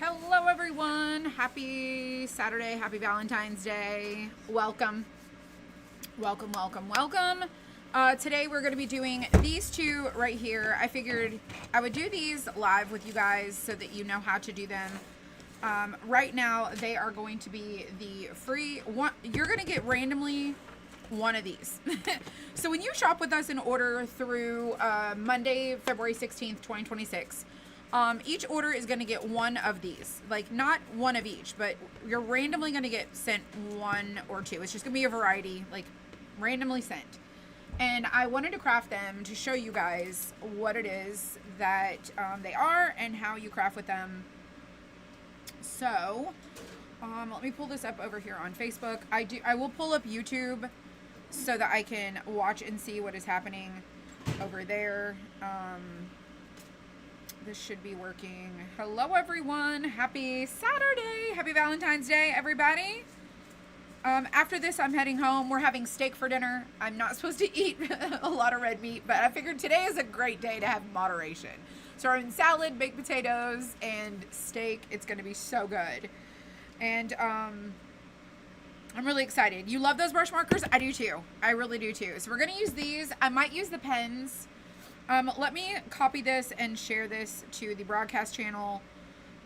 Hello everyone, happy Saturday, happy Valentine's Day. Welcome. Today we're going to be doing these two right here. I figured I would do these live with you guys so that you know how to do them. Right now they are going to be the free one. You're going to get randomly one of these. So when you shop with us and order through Monday, February 16th, 2026, each order is going to get one of these. Like, not one of each, but you're randomly going to get sent one or two. It's just going to be a variety, like randomly sent. And I wanted to craft them to show you guys what it is that they are and how you craft with them. So let me pull this up over here on Facebook. I will pull up YouTube so that I can watch and see what is happening over there. This should be working. Hello everyone, happy Saturday, happy Valentine's Day everybody. After this I'm heading home. We're having steak for dinner. I'm not supposed to eat a lot of red meat, but I figured today is a great day to have moderation. So we're having salad, baked potatoes, and steak. It's going to be so good. And I'm really excited. You love those brush markers? I do too. I really do too. So we're going to use these. I might use the pens. Let me copy this and share this to the broadcast channel.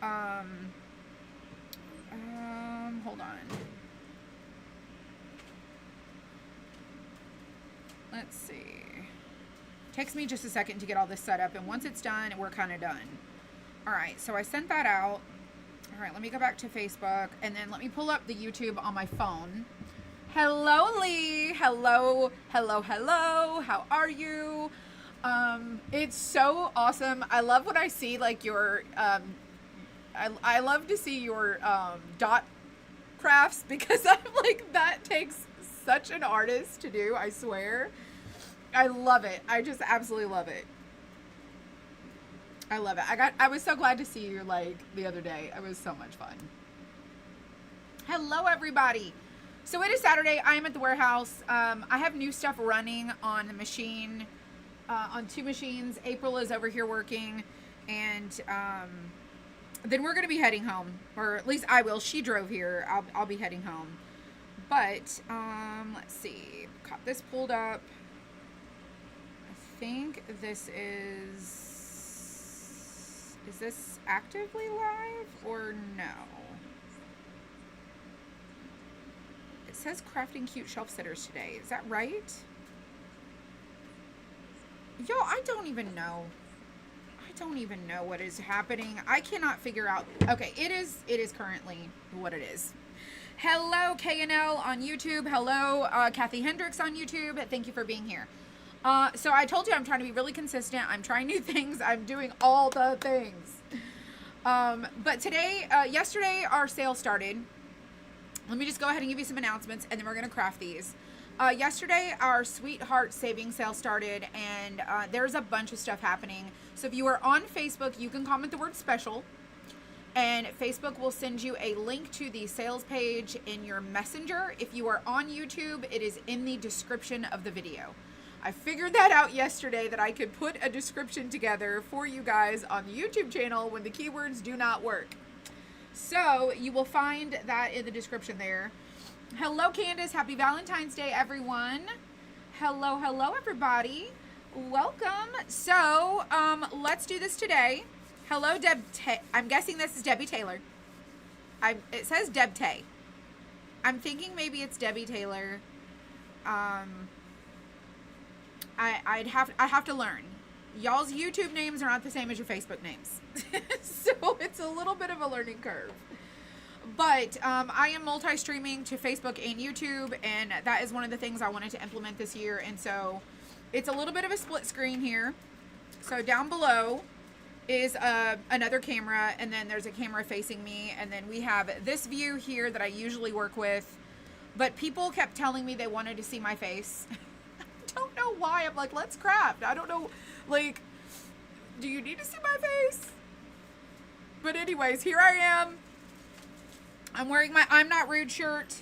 Hold on. Let's see. Takes me just a second to get all this set up, and once it's done, we're kind of done. All right, so I sent that out. All right, let me go back to Facebook, and then let me pull up the YouTube on my phone. Hello, Lee. Hello. How are you? It's so awesome. I love when I see like your, I love to see your dot crafts, because I'm like, that takes such an artist to do, I swear. I love it. I just absolutely love it. I love it. I was so glad to see you like the other day. It was so much fun. Hello everybody. So it is Saturday. I am at the warehouse. I have new stuff running on the machine, on two machines. April is over here working, and then we're going to be heading home, or at least I will. She drove here. I'll be heading home. But let's see. Got this pulled up. I think this is this actively live or no? It says crafting cute shelf sitters today. Is that right? Yo, I don't even know. I don't even know what is happening. I cannot figure out. Okay, it is currently what it is. Hello, KNL on YouTube. Hello, Kathy Hendricks on YouTube. Thank you for being here. So I told you I'm trying to be really consistent. I'm trying new things. I'm doing all the things. But today, yesterday, our sale started. Let me just go ahead and give you some announcements, and then we're going to craft these. Yesterday, our Sweetheart Savings Sale started, and there's a bunch of stuff happening. So if you are on Facebook, you can comment the word special, and Facebook will send you a link to the sales page in your messenger. If you are on YouTube, it is in the description of the video. I figured that out yesterday, that I could put a description together for you guys on the YouTube channel when the keywords do not work. So you will find that in the description there. Hello, Candace. Happy Valentine's Day, everyone. Hello, everybody. Welcome. So let's do this today. Hello, Deb. I'm guessing this is Debbie Taylor. It says Deb Tay. I'm thinking maybe it's Debbie Taylor. I have to learn. Y'all's YouTube names are not the same as your Facebook names. So it's a little bit of a learning curve. But I am multi-streaming to Facebook and YouTube, and that is one of the things I wanted to implement this year. And so it's a little bit of a split screen here. So down below is another camera, and then there's a camera facing me, and then we have this view here that I usually work with. But people kept telling me they wanted to see my face. I don't know why. I'm like, let's craft. I don't know, like, do you need to see my face? But anyways, here I am. I'm wearing my I'm Not Rude shirt.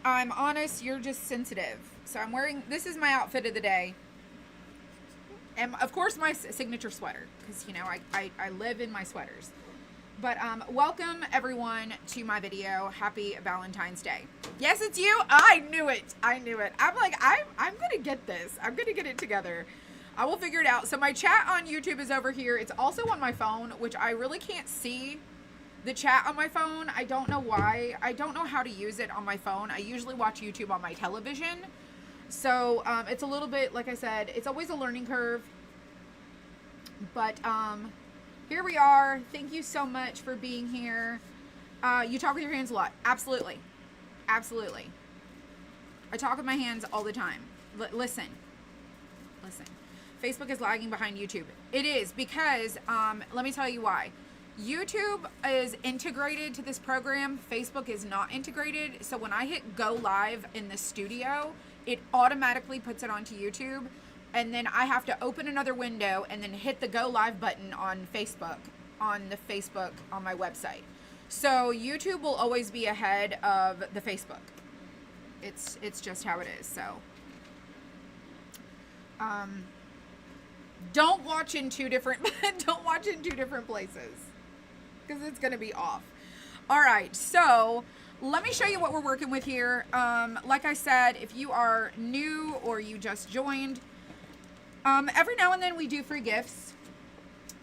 I'm honest, you're just sensitive. So I'm wearing, this is my outfit of the day. And of course my signature sweater, because, you know, I live in my sweaters. But welcome everyone to my video. Happy Valentine's Day. Yes, it's you. I knew it. I'm like, I'm gonna get this. I'm gonna get it together. I will figure it out. So my chat on YouTube is over here. It's also on my phone, which I really can't see the chat on my phone. I don't know why. I don't know how to use it on my phone. I usually watch YouTube on my television. So it's a little bit, like I said, it's always a learning curve. But here we are. Thank you so much for being here. You talk with your hands a lot. Absolutely. Absolutely. I talk with my hands all the time. Listen. Facebook is lagging behind YouTube. It is because, let me tell you why. YouTube is integrated to this program. Facebook is not integrated. So when I hit go live in the studio, it automatically puts it onto YouTube. And then I have to open another window and then hit the go live button on Facebook, on my website. So YouTube will always be ahead of the Facebook. It's just how it is. So don't watch in two different places, because it's going to be off. All right, so let me show you what we're working with here. Like I said, if you are new or you just joined, every now and then we do free gifts.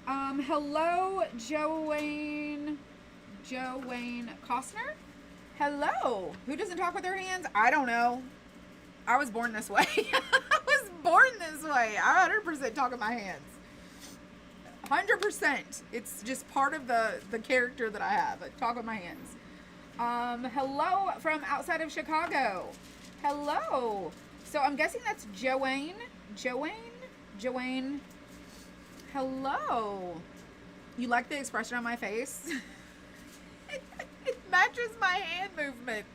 Hello, Joanne Costner. Hello. Who doesn't talk with their hands? I don't know. I was born this way. I 100% talk with my hands. 100%. It's just part of the character that I have. I talk with my hands. Hello from outside of Chicago. Hello. So I'm guessing that's Joanne. Hello. You like the expression on my face? It matches my hand movements.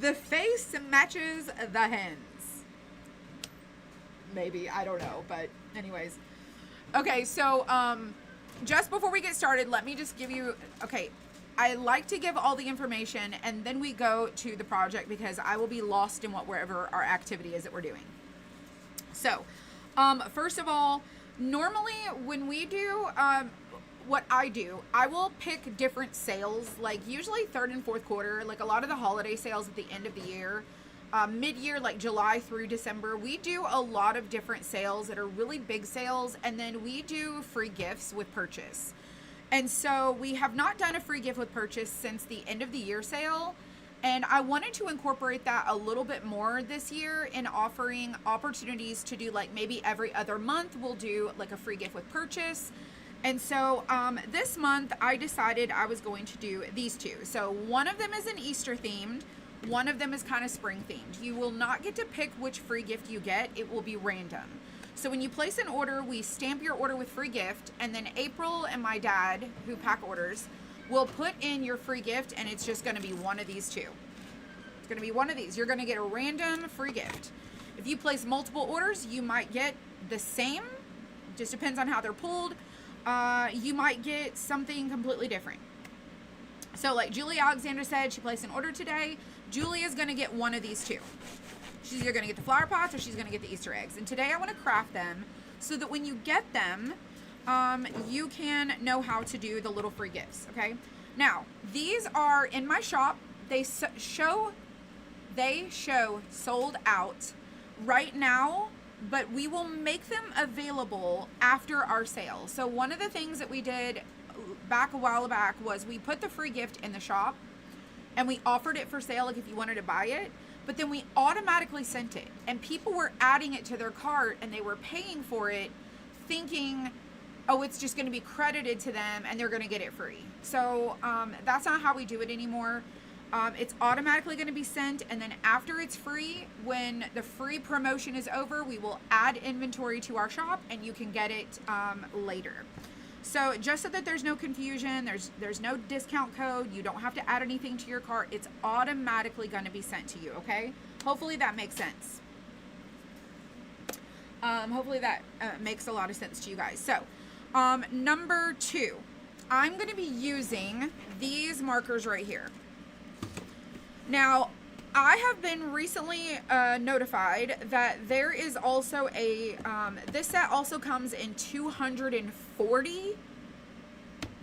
The face matches the hands. Maybe, I don't know, but anyways. Okay, so just before we get started, let me just give you, okay, I like to give all the information and then we go to the project, because I will be lost in wherever our activity is that we're doing. So, first of all, normally when we do what I do, I will pick different sales, like usually third and fourth quarter, like a lot of the holiday sales at the end of the year, mid-year, like July through December. We do a lot of different sales that are really big sales, and then we do free gifts with purchase. And so we have not done a free gift with purchase since the end of the year sale. And I wanted to incorporate that a little bit more this year in offering opportunities to do, like, maybe every other month we'll do like a free gift with purchase. And so this month I decided I was going to do these two. So one of them is an Easter themed. One of them is kind of spring themed. You will not get to pick which free gift you get. It will be random. So when you place an order, we stamp your order with free gift, and then April and my dad, who pack orders, will put in your free gift, and it's just going to be one of these two. It's going to be one of these. You're going to get a random free gift. If you place multiple orders, you might get the same. Just depends on how they're pulled. You might get something completely different. So like Julie Alexander said, she placed an order today. Julie is going to get one of these two. She's either going to get the flower pots or she's going to get the Easter eggs. And today I want to craft them so that when you get them, you can know how to do the little free gifts. Okay. Now these are in my shop. They show sold out right now, but we will make them available after our sale. So one of the things that we did back a while back was we put the free gift in the shop and we offered it for sale, like if you wanted to buy it, but then we automatically sent it, and people were adding it to their cart and they were paying for it thinking, oh, it's just going to be credited to them and they're going to get it free. So that's not how we do it anymore. It's automatically going to be sent, and then after it's free, when the free promotion is over, we will add inventory to our shop and you can get it later. So just so that there's no confusion, there's no discount code, you don't have to add anything to your cart, it's automatically going to be sent to you, okay? Hopefully that makes sense. Hopefully that makes a lot of sense to you guys. So number 2, I'm going to be using these markers right here. Now, I have been recently notified that there is also a, this set also comes in 240.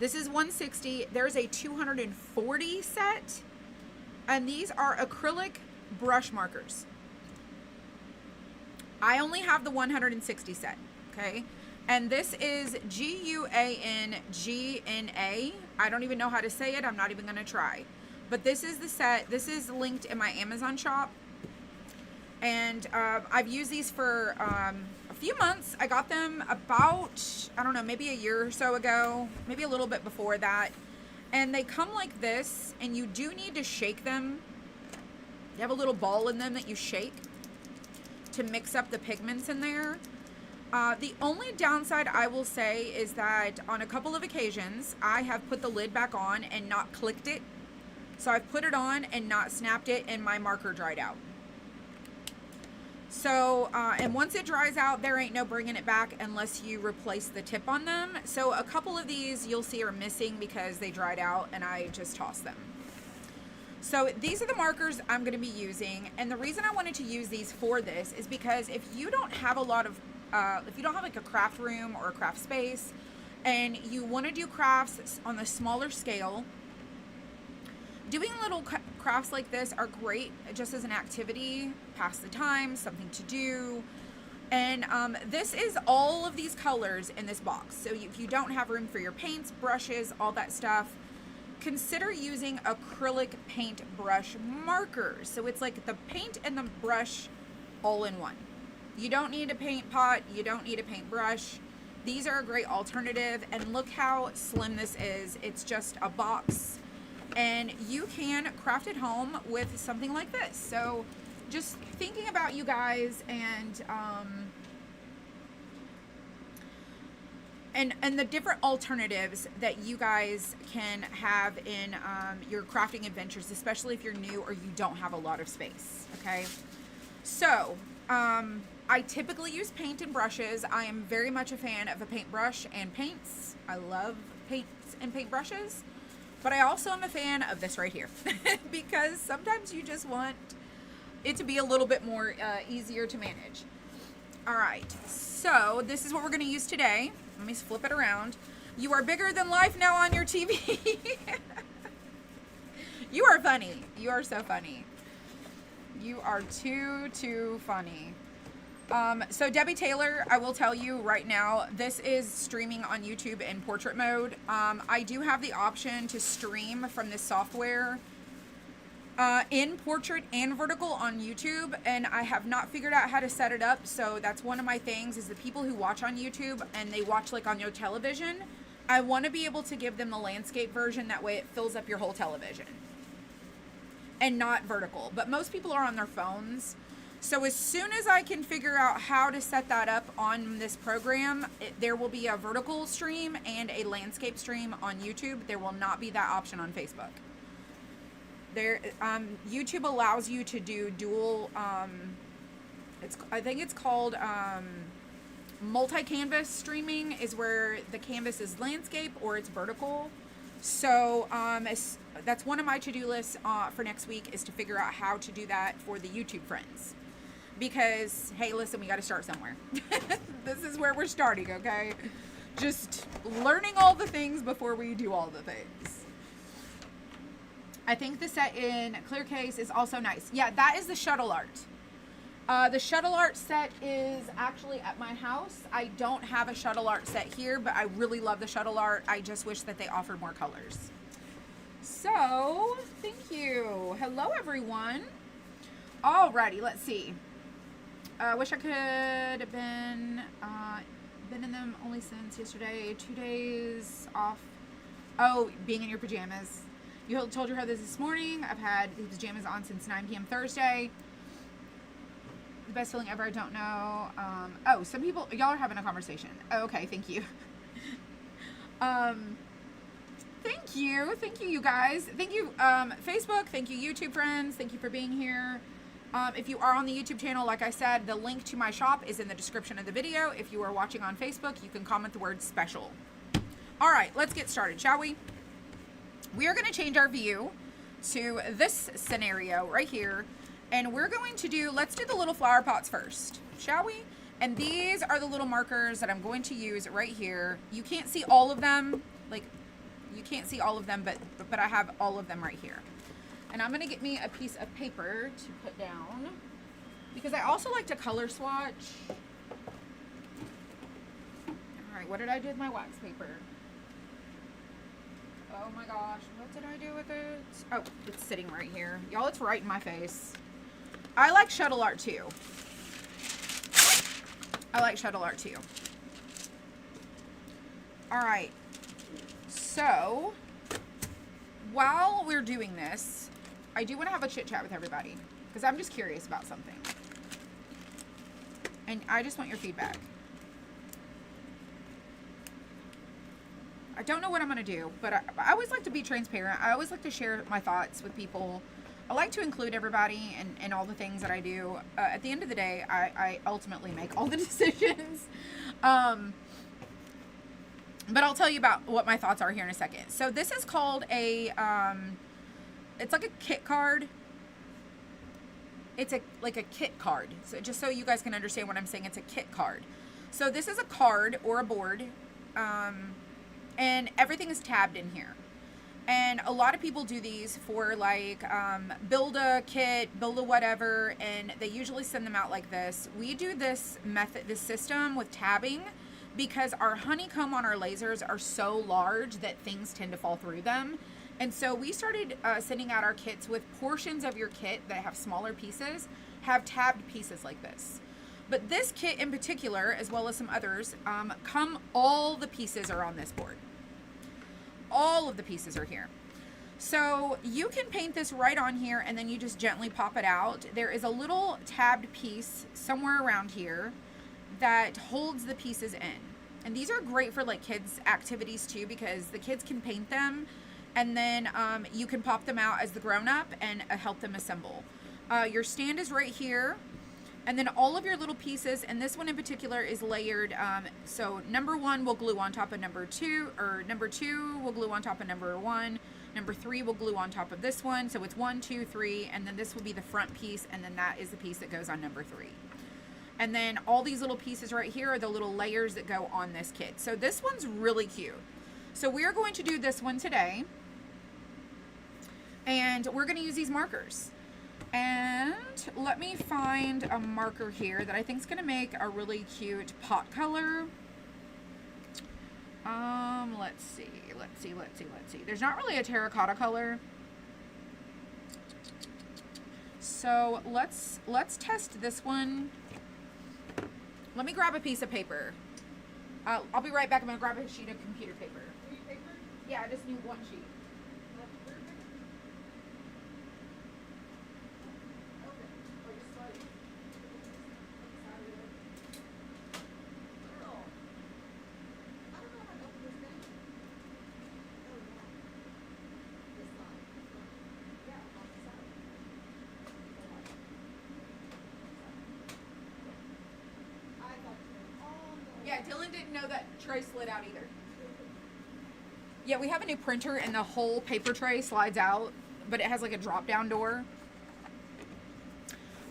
This is 160. There's a 240 set, and these are acrylic brush markers. I only have the 160 set, okay? And this is GUANGNA. I don't even know how to say it. I'm not even going to try. But this is the set. This is linked in my Amazon shop. And I've used these for a few months. I got them about, I don't know, maybe a year or so ago. Maybe a little bit before that. And they come like this. And you do need to shake them. They have a little ball in them that you shake to mix up the pigments in there. The only downside I will say is that on a couple of occasions, I have put the lid back on and not clicked it. So I've put it on and not snapped it, and my marker dried out. So, and once it dries out, there ain't no bringing it back unless you replace the tip on them. So a couple of these you'll see are missing because they dried out and I just tossed them. So these are the markers I'm going to be using. And the reason I wanted to use these for this is because if you don't have a lot of, if you don't have like a craft room or a craft space and you want to do crafts on the smaller scale, doing little crafts like this are great just as an activity, pass the time, something to do. And this is all of these colors in this box. So if you don't have room for your paints, brushes, all that stuff, consider using acrylic paint brush markers. So it's like the paint and the brush all in one. You don't need a paint pot. You don't need a paintbrush. These are a great alternative. And look how slim this is. It's just a box. And you can craft at home with something like this. So just thinking about you guys and the different alternatives that you guys can have in your crafting adventures, especially if you're new or you don't have a lot of space, okay? So, I typically use paint and brushes. I am very much a fan of a paintbrush and paints. I love paints and paintbrushes. But I also am a fan of this right here because sometimes you just want it to be a little bit more easier to manage. All right, so this is what we're going to use today. Let me flip it around. You are bigger than life now on your TV. You are funny. You are so funny. You are too funny. So Debbie Taylor, I will tell you right now, this is streaming on YouTube in portrait mode. I do have the option to stream from this software in portrait and vertical on YouTube, and I have not figured out how to set it up. So that's one of my things is the people who watch on YouTube and they watch like on your television, I want to be able to give them the landscape version. That way it fills up your whole television and not vertical. But most people are on their phones. So as soon as I can figure out how to set that up on this program, there will be a vertical stream and a landscape stream on YouTube. There will not be that option on Facebook. There, YouTube allows you to do dual, I think it's called multi-canvas streaming is where the canvas is landscape or it's vertical. So that's one of my to-do lists for next week is to figure out how to do that for the YouTube friends. Because, hey, listen, we got to start somewhere. This is where we're starting, okay? Just learning all the things before we do all the things. I think the set in clear case is also nice. Yeah, that is the shuttle art. The shuttle art set is actually at my house. I don't have a shuttle art set here, but I really love the shuttle art. I just wish that they offered more colors. So, thank you. Hello, everyone. Alrighty, let's see. Wish I could have been in them only since yesterday. 2 days off. Oh, being in your pajamas. You told your brother this morning. I've had these pajamas on since 9 p.m. Thursday. The best feeling ever. I don't know. Oh, some people, y'all are having a conversation. Oh, okay, thank you. Thank you, you guys. Thank you, Facebook. Thank you, YouTube friends. Thank you for being here. If you are on the YouTube channel, like I said, the link to my shop is in the description of the video. If you are watching on Facebook, you can comment the word special. All right, let's get started, shall we? We are going to change our view to this scenario right here. And we're going to do, let's do the little flower pots first, shall we? And these are the little markers that I'm going to use right here. You can't see all of them, like you can't see all of them, but I have all of them right here. And I'm going to get me a piece of paper to put down because I also like to color swatch. All right, what did I do with my wax paper? Oh my gosh, what did I do with it? Oh, it's sitting right here. Y'all, it's right in my face. I like shuttle art too. I like shuttle art too. All right. So, while we're doing this, I do want to have a chit chat with everybody because I'm just curious about something. And I just want your feedback. I don't know what I'm going to do, but I always like to be transparent. I always like to share my thoughts with people. I like to include everybody in all the things that I do. At the end of the day, I ultimately make all the decisions. But I'll tell you about what my thoughts are here in a second. So this is called a, it's like a kit card. It's like a kit card. So just so you guys can understand what I'm saying, it's a kit card. So this is a card or a board, and everything is tabbed in here. And a lot of people do these for like build a kit, build a whatever, and they usually send them out like this. We do this method, this system with tabbing because our honeycomb on our lasers are so large that things tend to fall through them. And so we started sending out our kits with portions of your kit that have smaller pieces, have tabbed pieces like this. But this kit in particular, as well as some others, all the pieces are on this board. All of the pieces are here. So you can paint this right on here and then you just gently pop it out. There is a little tabbed piece somewhere around here that holds the pieces in. And these are great for like kids activities too, because the kids can paint them and then you can pop them out as the grown-up and help them assemble. Your stand is right here. And then all of your little pieces, and this one in particular is layered. So number one will glue on top of number two, or number two will glue on top of number one. Number three will glue on top of this one. So it's 1, 2, 3, and then this will be the front piece, and then that is the piece that goes on number 3. And then all these little pieces right here are the little layers that go on this kit. So this one's really cute. So we're going to do this one today, and we're going to use these markers. And let me find a marker here that I think is going to make a really cute pot color. Let's see. There's not really a terracotta color. So let's test this one. Let me grab a piece of paper. I'll be right back. I'm going to grab a sheet of computer paper. Paper? Yeah, I just need one sheet. Yeah, Dylan didn't know that tray slid out either. Yeah, we have a new printer and the whole paper tray slides out, but it has like a drop down door.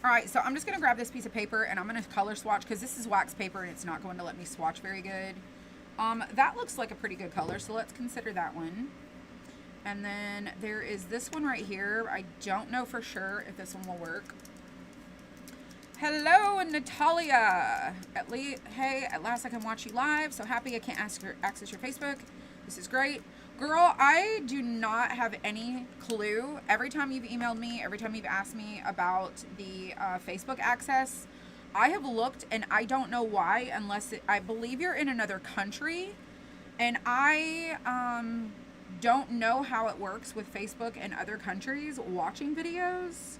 All right, so I'm just gonna grab this piece of paper and I'm gonna color swatch because this is wax paper and it's not going to let me swatch very good. That looks like a pretty good color, so let's consider that one. And then there is this one right here. I don't know for sure if this one will work. Hello, Natalia. Hey, at last I can watch you live. So happy I can't access your Facebook. This is great. Girl, I do not have any clue. Every time you've emailed me, every time you've asked me about the Facebook access, I have looked and I don't know why, unless I believe you're in another country. And I don't know how it works with Facebook and other countries watching videos.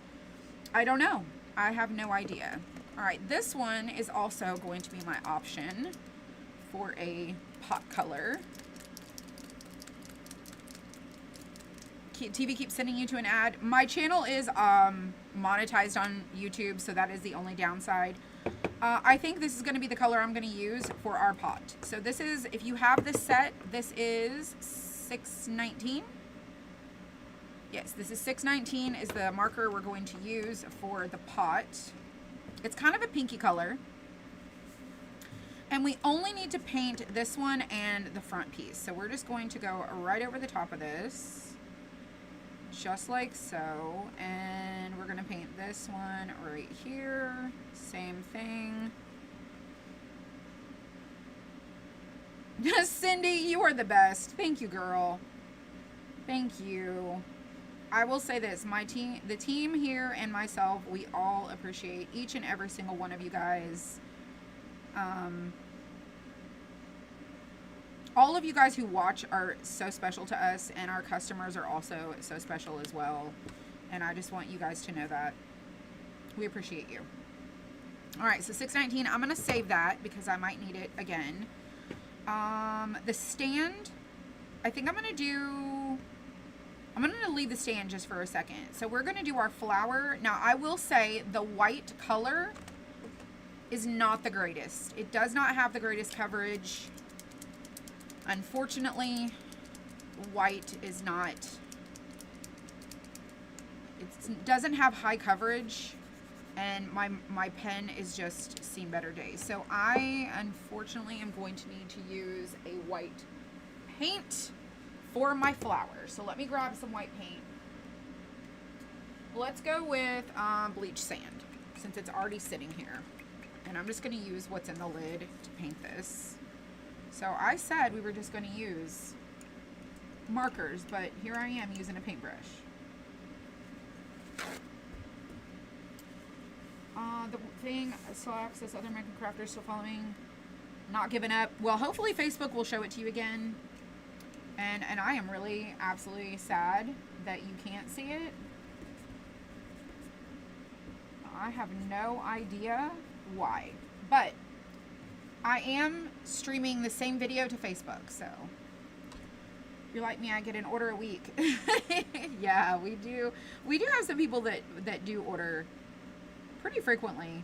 I don't know. I have no idea. All right, this one is also going to be my option for a pot color. TV keeps sending you to an ad. My channel is monetized on YouTube, so that is the only downside. I think this is going to be the color I'm going to use for our pot. So this is, if you have this set, this is $6.19. Yes, this is 619 is the marker we're going to use for the pot. It's kind of a pinky color. And we only need to paint this one and the front piece. So we're just going to go right over the top of this. Just like so. And we're going to paint this one right here. Same thing. Cindy, you are the best. Thank you, girl. Thank you. I will say this, the team here and myself, we all appreciate each and every single one of you guys. All of you guys who watch are so special to us, and our customers are also so special as well. And I just want you guys to know that. We appreciate you. All right, so 619, I'm going to save that because I might need it again. The stand, I think I'm going to leave the stand just for a second. So we're going to do our flower. Now, I will say the white color is not the greatest. It does not have the greatest coverage. Unfortunately, white is not, it doesn't have high coverage, and my pen is just seen better days. So I, unfortunately, am going to need to use a white paint for my flowers. So let me grab some white paint. Let's go with bleach sand, since it's already sitting here. And I'm just going to use what's in the lid to paint this. So I said we were just going to use markers, but here I am using a paintbrush. The thing, still access other American crafters still following, not giving up. Well, hopefully Facebook will show it to you again. And I am really absolutely sad that you can't see it. I have no idea why, but I am streaming the same video to Facebook, so if you're like me, I get an order a week. Yeah, we do. We do have some people that do order pretty frequently.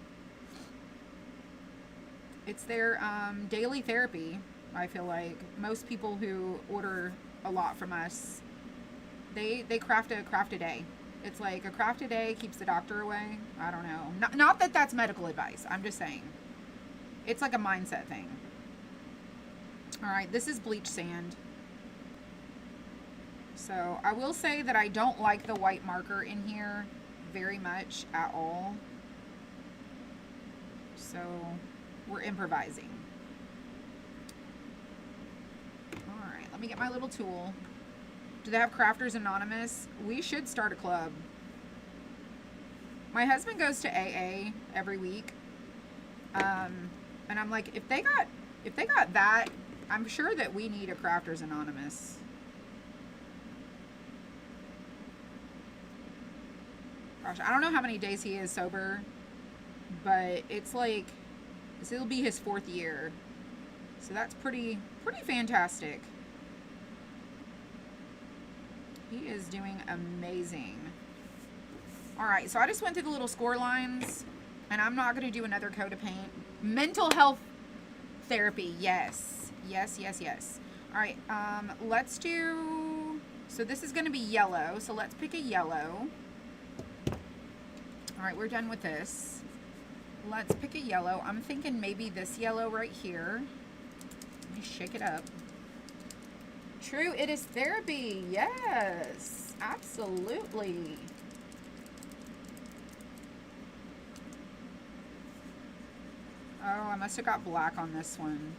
It's their daily therapy. I feel like most people who order a lot from us, they craft a day. It's like a craft a day keeps the doctor away. I don't know. Not that that's medical advice. I'm just saying. It's like a mindset thing. All right, this is bleach sand. So I will say that I don't like the white marker in here very much at all. So we're improvising. All right, let me get my little tool. Do they have Crafters Anonymous? We should start a club. My husband goes to AA every week. And I'm like, if they got that, I'm sure that we need a Crafters Anonymous. Gosh, I don't know how many days he is sober, but it's like, this will be his 4th year. So that's pretty fantastic. He is doing amazing. All right, so I just went through the little score lines, and I'm not going to do another coat of paint. Mental health therapy, yes. Yes, yes, yes. All right, let's do, so this is going to be yellow, so let's pick a yellow. All right, we're done with this. Let's pick a yellow. I'm thinking maybe this yellow right here. Let me shake it up. True, it is therapy. Yes, absolutely. Oh, I must have got black on this one.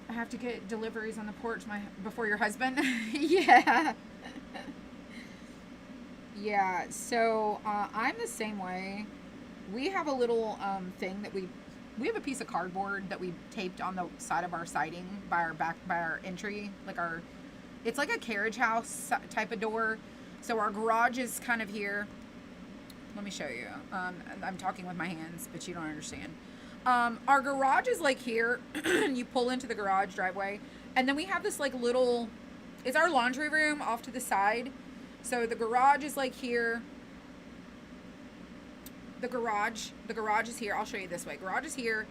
I have to get deliveries on the porch before your husband. Yeah. Yeah, so I'm the same way. We have a little thing that we have a piece of cardboard that we taped on the side of our siding by our entry, it's like a carriage house type of door. So our garage is kind of here. Let me show you. I'm talking with my hands, but you don't understand. Our garage is like here. You pull into the garage driveway, and then we have this like little, it's our laundry room off to the side. So the garage is like here. The garage is here. I'll show you this way. Garage is here.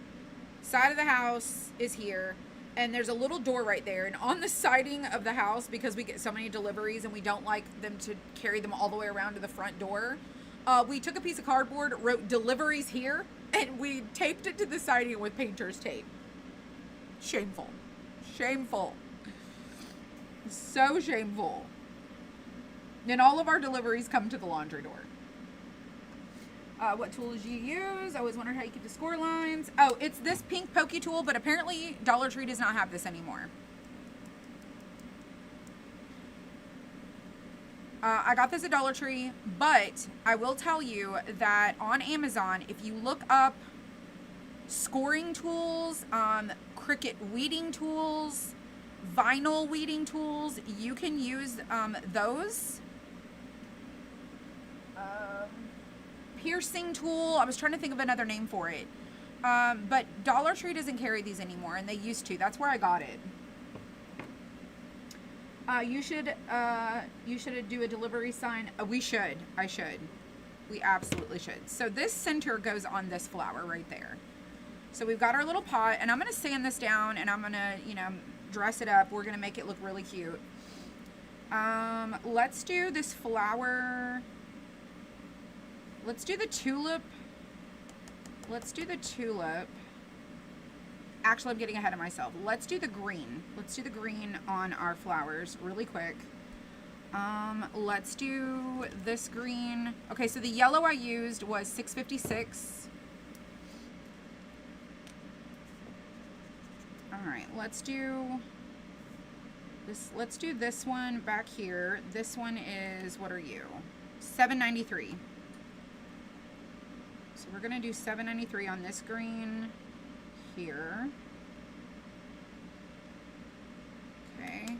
Side of the house is here. And there's a little door right there. And on the siding of the house, because we get so many deliveries and we don't like them to carry them all the way around to the front door, we took a piece of cardboard, wrote deliveries here, and we taped it to the siding with painter's tape. Shameful. Shameful. So shameful. And all of our deliveries come to the laundry door. What tools you use? I always wondered how you keep the score lines. Oh, it's this pink pokey tool, but apparently Dollar Tree does not have this anymore. I got this at Dollar Tree, but I will tell you that on Amazon, if you look up scoring tools, Cricut weeding tools, vinyl weeding tools, you can use those. Piercing tool. I was trying to think of another name for it. But Dollar Tree doesn't carry these anymore, and they used to. That's where I got it. You should do a delivery sign. We should. I should. We absolutely should. So this center goes on this flower right there. So we've got our little pot, and I'm going to sand this down, and I'm going to, dress it up. We're going to make it look really cute. Let's do this flower. Let's do the tulip. Let's do the tulip. Actually, I'm getting ahead of myself. Let's do the green. Let's do the green on our flowers really quick. Let's do this green. Okay, so the yellow I used was 656. All right, let's do this. Let's do this one back here. This one is, what are you? 793. So we're going to do 793 on this green here. Okay.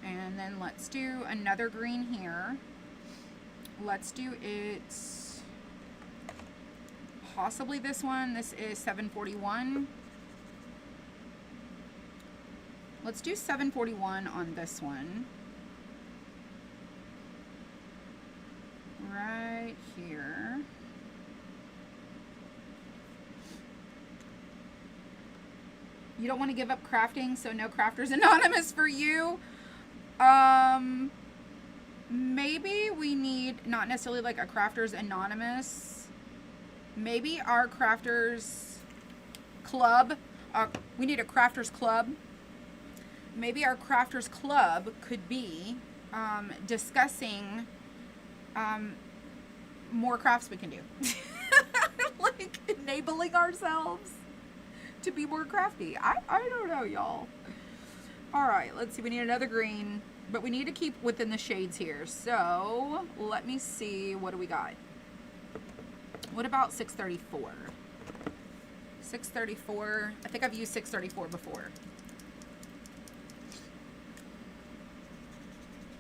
And then let's do another green here. Let's do it, possibly this one. This is 741. Let's do 741 on this one. Right here. You don't want to give up crafting, so no Crafters Anonymous for you. Maybe we need, not necessarily like a Crafters Anonymous. Maybe our Crafters Club. We need a Crafters Club. Maybe our Crafters Club could be discussing more crafts we can do. Like enabling ourselves to be more crafty. I don't know, y'all. All right, let's see. We need another green, but we need to keep within the shades here. So let me see. What do we got? What about 634? 634. I think I've used 634 before.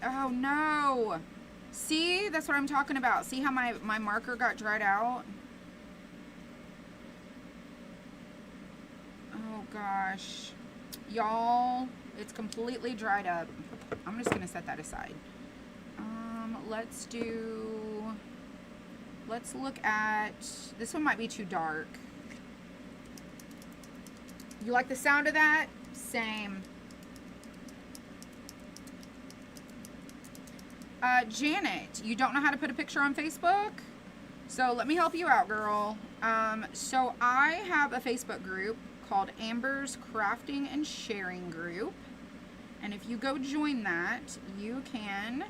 Oh no. See, that's what I'm talking about. See how my marker got dried out? Oh gosh, y'all, it's completely dried up. I'm just gonna set that aside. Let's look at, this one might be too dark. You like the sound of that? Same. Janet, you don't know how to put a picture on Facebook? So let me help you out, girl. So I have a Facebook group called Amber's Crafting and Sharing Group. And if you go join that, you can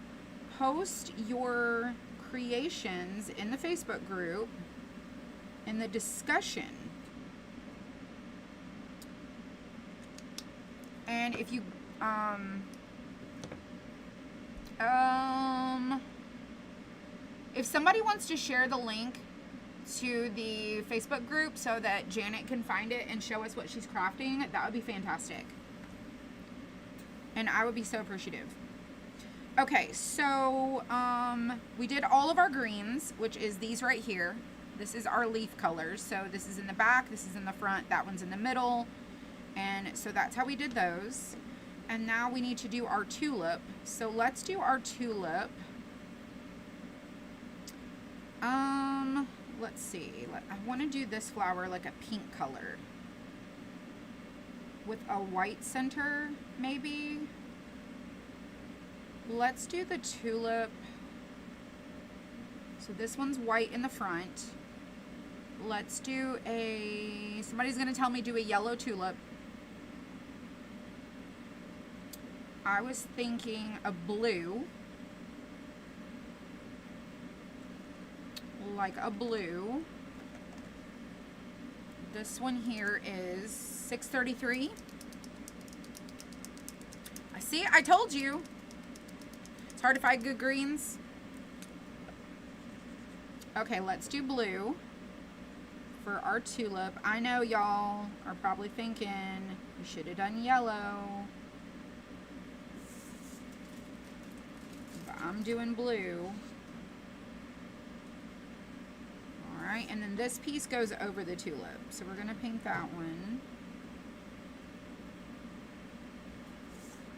post your creations in the Facebook group in the discussion. And if you, if somebody wants to share the link to the Facebook group so that Janet can find it and show us what she's crafting, that would be fantastic. And I would be so appreciative. Okay, so we did all of our greens, which is these right here. This is our leaf colors. So this is in the back, this is in the front, that one's in the middle. And so that's how we did those. And now we need to do our tulip. So let's do our tulip. Let's see. I want to do this flower like a pink color. with a white center, maybe. Let's do the tulip. So this one's white in the front. Let's do a, somebody's gonna tell me do a yellow tulip. I was thinking a blue. Like a blue. This one here is $6.33. I see, I told you. It's hard to find good greens. Okay, let's do blue for our tulip. I know y'all are probably thinking you should have done yellow. But I'm doing blue. Alright, and then this piece goes over the tulip. So we're going to paint that one.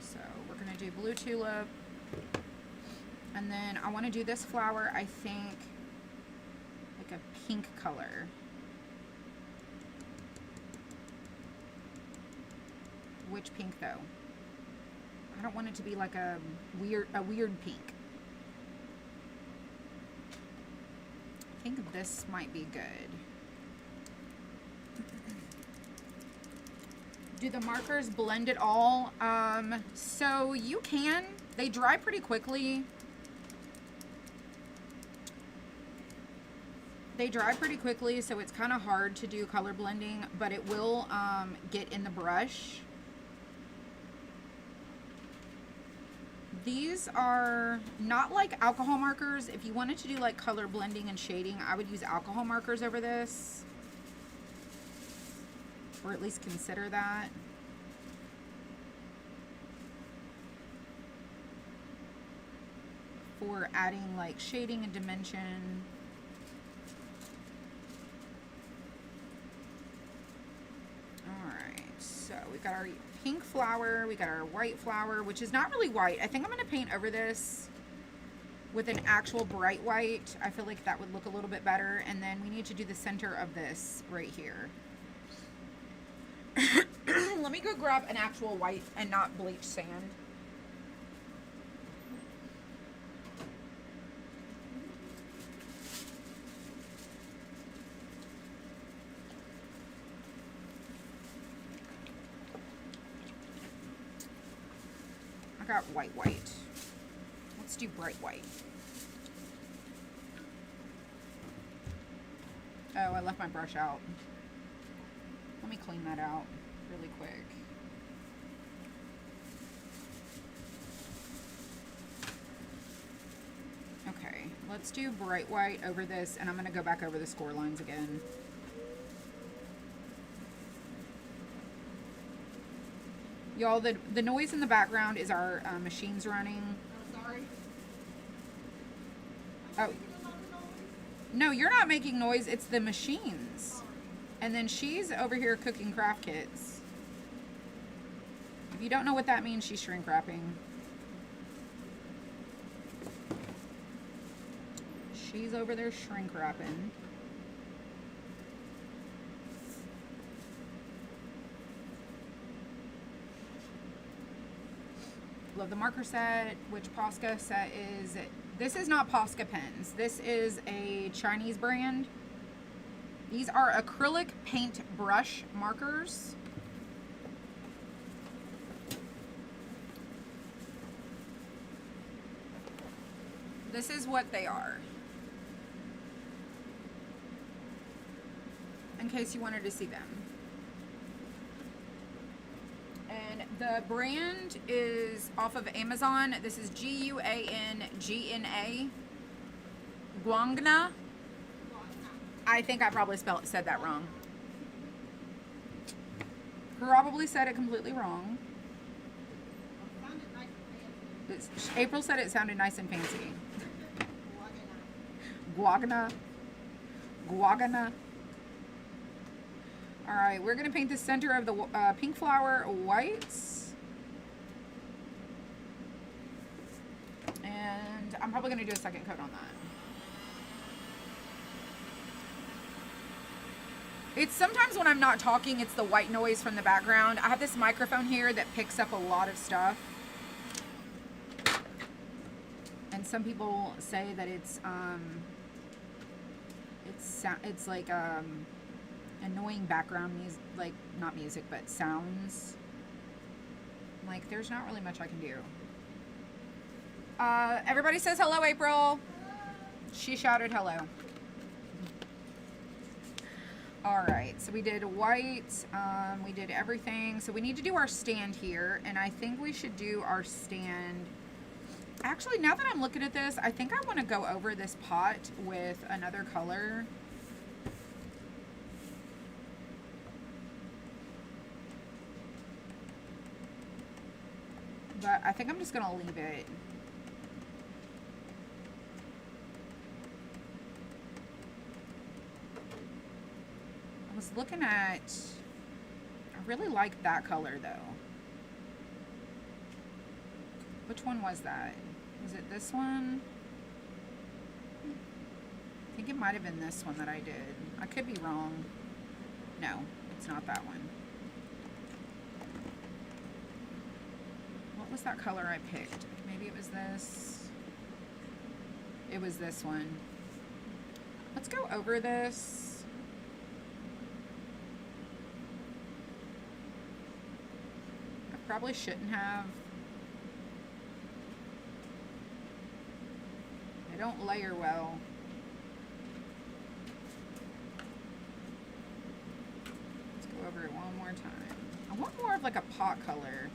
So we're going to do blue tulip. And then I want to do this flower, I think, like a pink color. Which pink though? I don't want it to be like a weird pink. I think this might be good. Do the markers blend at all? So you can. They dry pretty quickly. They dry pretty quickly, so it's kind of hard to do color blending, but it will get in the brush. These are not like alcohol markers. If you wanted to do like color blending and shading, I would use alcohol markers over this. Or at least consider that. For adding like shading and dimension. Alright, so we've got our pink flower, we got our white flower, which is not really white. I think I'm going to paint over this with an actual bright white. I feel like that would look a little bit better. And then we need to do the center of this right here. Let me go grab an actual white and not bleach sand. I got white. Let's do bright white. Oh, I left my brush out. Let me clean that out really quick. Okay, let's do bright white over this, and I'm going to go back over the score lines again. Y'all, the noise in the background is our machines running. I'm sorry. Oh. No, you're not making noise. It's the machines. And then she's over here cooking craft kits. If you don't know what that means, she's shrink wrapping. She's over there shrink wrapping. Love the marker set. Which Posca set is it? This is not Posca pens. This is a Chinese brand. These are acrylic paint brush markers. This is what they are. In case you wanted to see them. And the brand is off of Amazon. This is Guangna. Guangna. I think I probably said that wrong. Probably said it completely wrong. April said it sounded nice and fancy. Guangna. Guangna. Alright, we're going to paint the center of the pink flower whites. And I'm probably going to do a second coat on that. It's sometimes when I'm not talking, it's the white noise from the background. I have this microphone here that picks up a lot of stuff. And some people say that it's like annoying background music, like not music, but sounds. Like there's not really much I can do. Everybody says hello, April. She shouted hello. All right, so we did white, we did everything. So we need to do our stand here, and I think we should do our stand. Actually, now that I'm looking at this, I think I want to go over this pot with another color. But I think I'm just gonna leave it. I was looking at, I really like that color though. Which one was that? Was it this one? I think it might have been this one that I did. I could be wrong. No, it's not that one. What was that color I picked? Maybe it was this. It was this one. Let's go over this. Probably shouldn't have. They don't layer well. Let's go over it one more time. I want more of like a pot color.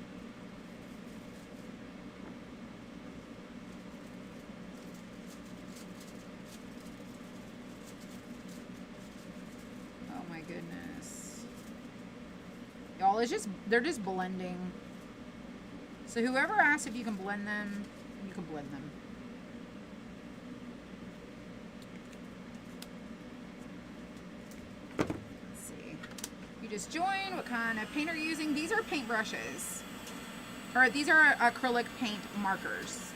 Oh my goodness. Y'all, it's just, they're just blending. So whoever asks if you can blend them, you can blend them. Let's see. You just join. What kind of paint are you using? These are paint brushes. Or these are acrylic paint markers.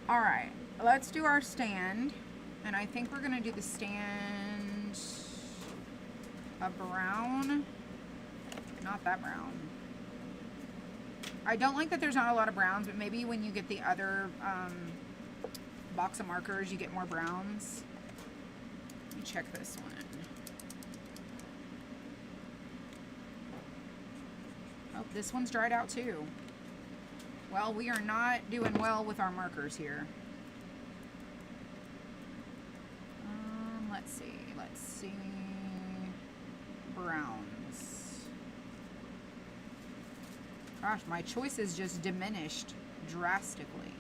All right, let's do our stand. And I think we're gonna do the stand a brown, not that brown. I don't like that there's not a lot of browns, but maybe when you get the other box of markers, you get more browns. Let me check this one. Oh, this one's dried out too. Well, we are not doing well with our markers here. Let's see. Browns. Gosh, my choices just diminished drastically.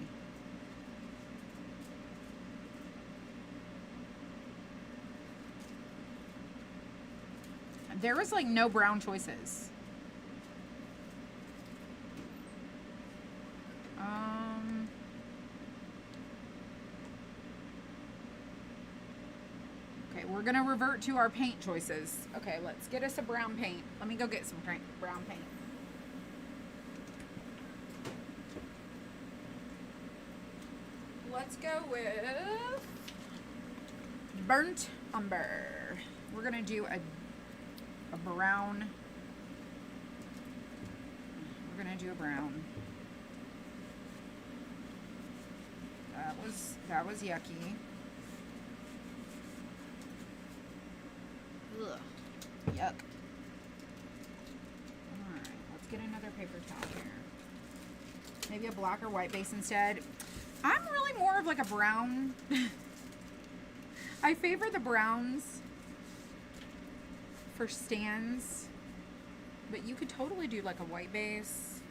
There was like no brown choices. We're gonna revert to our paint choices. Okay, let's get us a brown paint. Let me go get some brown paint. Let's go with burnt umber. We're gonna do a brown. We're gonna do a brown. That was yucky. Ugh. Yuck. Alright, let's get another paper towel here. Maybe a black or white base instead. I'm really more of like a brown. I favor the browns for stands, but you could totally do like a white base.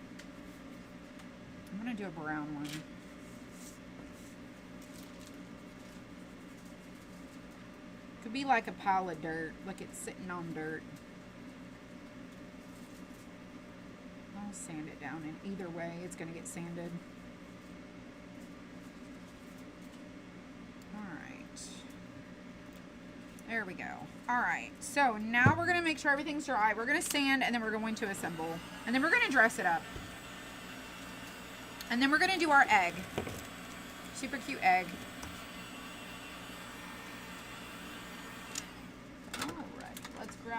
I'm gonna do a brown one. Could be like a pile of dirt, like it's sitting on dirt. I'll sand it down, and either way, it's gonna get sanded. Alright. There we go. Alright, so now we're gonna make sure everything's dry. We're gonna sand, and then we're going to assemble. And then we're gonna dress it up. And then we're gonna do our egg. Super cute egg.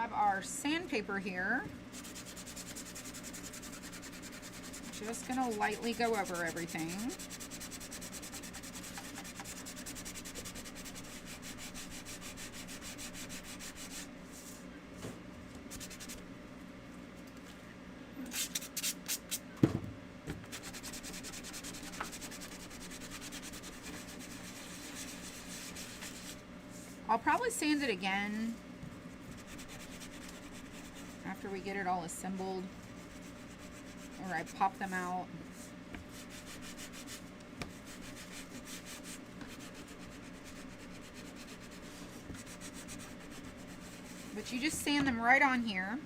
grab our sandpaper here. Just gonna lightly go over everything. I'll probably sand it again after we get it all assembled, or I pop them out. But you just sand them right on here.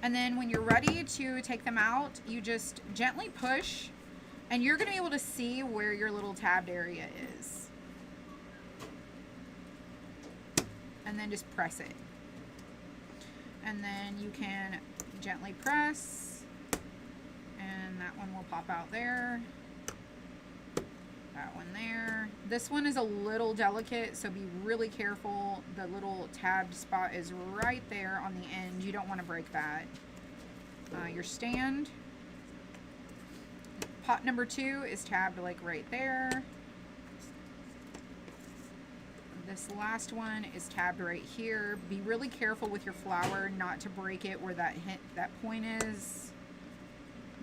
And then when you're ready to take them out, you just gently push, and you're going to be able to see where your little tabbed area is. And then just press it. And then you can gently press, and that one will pop out there. That one there. This one is a little delicate, so be really careful. The little tabbed spot is right there on the end. You don't want to break that. Your stand. Pot number 2 is tabbed like right there. This last one is tabbed right here. Be really careful with your flower not to break it where that point is,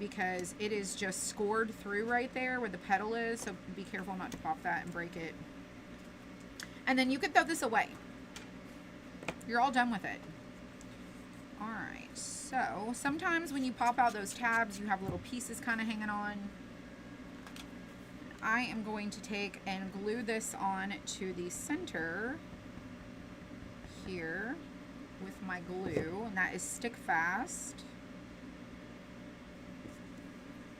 because it is just scored through right there where the petal is, so be careful not to pop that and break it. And then you can throw this away. You're all done with it. Alright, so sometimes when you pop out those tabs, you have little pieces kind of hanging on. I am going to take and glue this on to the center here with my glue, and that is stick fast.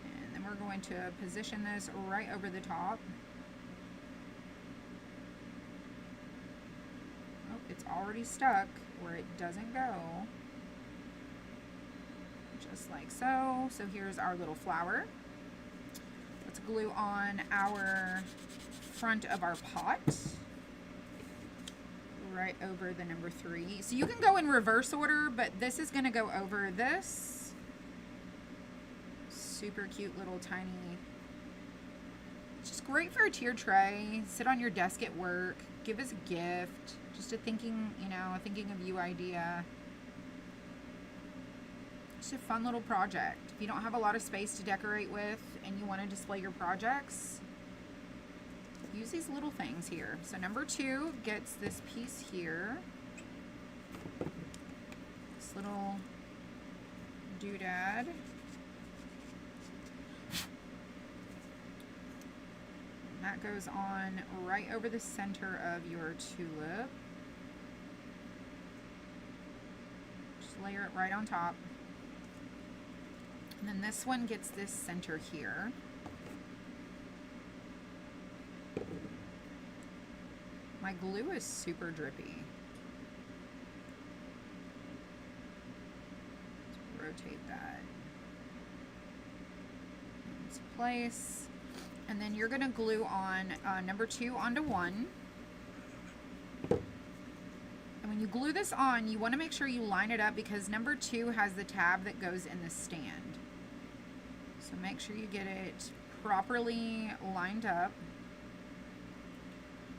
And then we're going to position this right over the top. Oh, it's already stuck where it doesn't go. Just like so. So here's our little flower. Let's glue on our front of our pot right over the number 3. So you can go in reverse order, but this is going to go over this. Super cute little tiny. It's just great for a tier tray. Sit on your desk at work. Give as a gift. Just a thinking of you idea. Just a fun little project. If you don't have a lot of space to decorate with and you want to display your projects, use these little things here. So number 2 gets this piece here. This little doodad. And that goes on right over the center of your tulip. Just layer it right on top. And then this one gets this center here. My glue is super drippy. Let's rotate that into place. And then you're going to glue on number 2 onto 1. And when you glue this on, you want to make sure you line it up, because number 2 has the tab that goes in the stand. So make sure you get it properly lined up.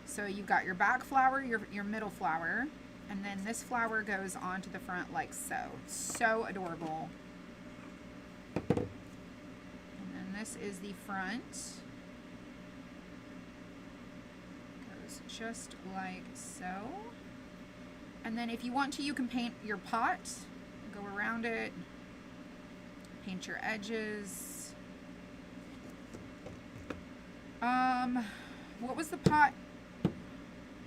So you've got your back flower, your middle flower, and then this flower goes onto the front like so. So adorable. And then this is the front. Goes just like so. And then if you want to, you can paint your pot, go around it, paint your edges. What was the pot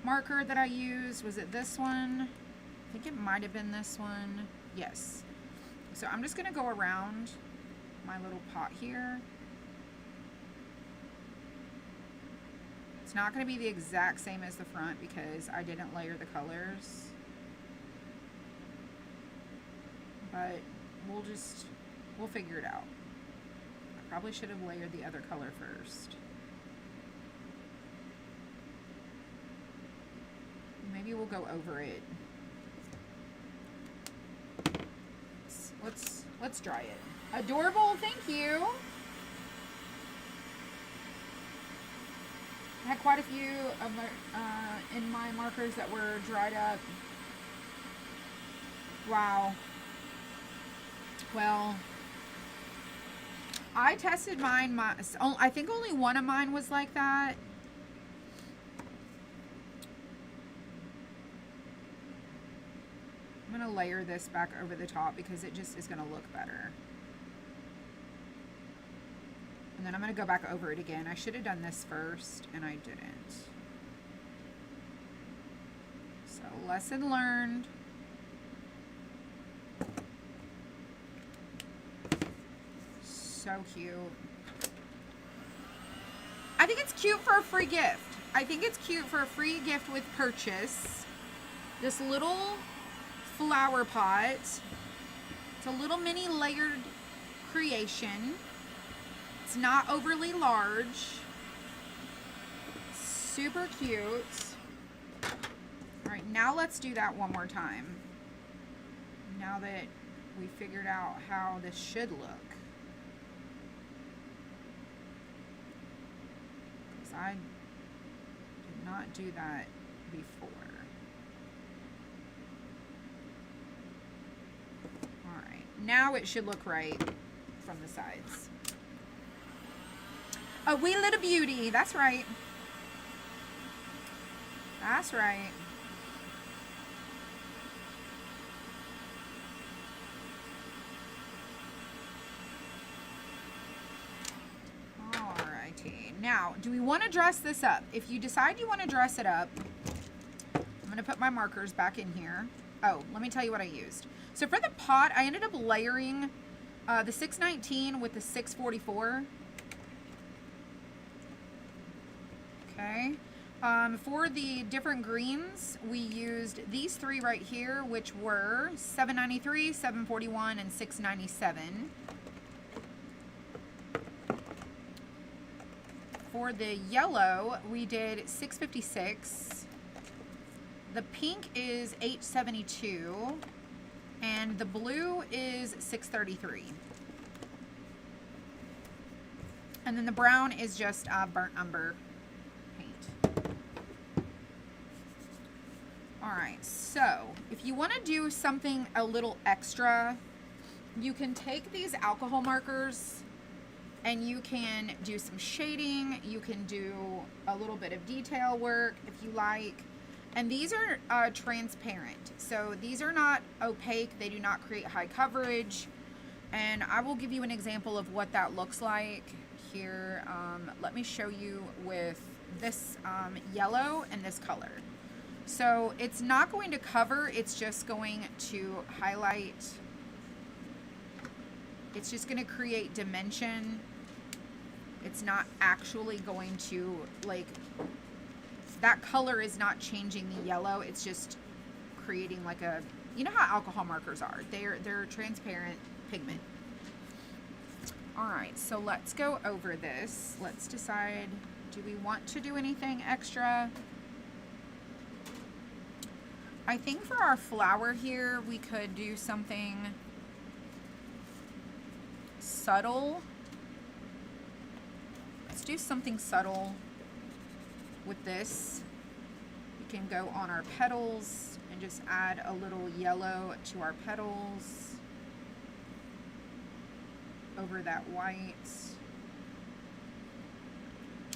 marker that I used? Was it this one? I think it might have been this one. Yes. So I'm just going to go around my little pot here. It's not going to be the exact same as the front because I didn't layer the colors. But we'll figure it out. I probably should have layered the other color first. Maybe we'll go over it. Let's dry it. Adorable, thank you. I had quite a few of my, in my markers that were dried up. Wow. Well, I tested mine. I think only one of mine was like that. I'm going to layer this back over the top because it just is going to look better. And then I'm going to go back over it again. I should have done this first, and I didn't. So, lesson learned. So cute. I think it's cute for a free gift. I think it's cute for a free gift with purchase. This little flower pot. It's a little mini layered creation. It's not overly large. Super cute. All right, now let's do that one more time. Now that we figured out how this should look. Because I did not do that before. All right, now it should look right from the sides. A wee little beauty. That's right. That's right. Alrighty. Now, do we want to dress this up? If you decide you want to dress it up, I'm going to put my markers back in here. Oh, let me tell you what I used. So for the pot, I ended up layering the 619 with the 644. Okay. For the different greens, we used these three right here, which were 793, 741, and 697. For the yellow, we did 656. The pink is 872. And the blue is 633. And then the brown is just burnt umber. Alright, so if you want to do something a little extra, you can take these alcohol markers and you can do some shading, you can do a little bit of detail work if you like. And these are transparent, so these are not opaque, they do not create high coverage. And I will give you an example of what that looks like here. Let me show you with this yellow and this color. So it's not going to cover, it's just going to highlight. It's just going to create dimension. It's not actually going to, like, that color is not changing the yellow. It's just creating like a, you know how alcohol markers are. They're transparent pigment. All right, so let's go over this. Let's decide, do we want to do anything extra? I think for our flower here, we could do something subtle. Let's do something subtle with this. We can go on our petals and just add a little yellow to our petals over that white.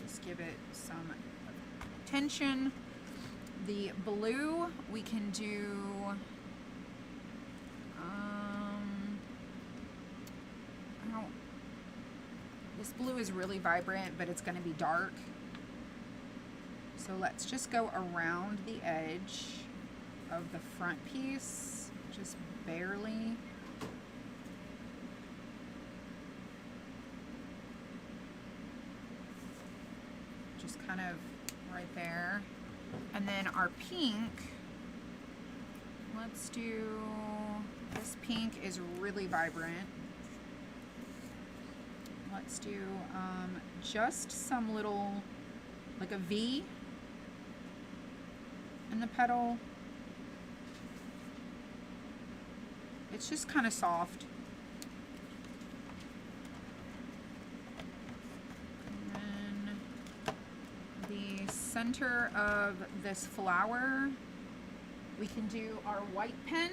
Just give it some tension. The blue, we can do, this blue is really vibrant, but it's going to be dark. So let's just go around the edge of the front piece, just barely. Just kind of right there. And then our pink, let's do, this pink is really vibrant. Let's do just some little, like a V in the petal. It's just kind of soft. the center of this flower, we can do our white pen.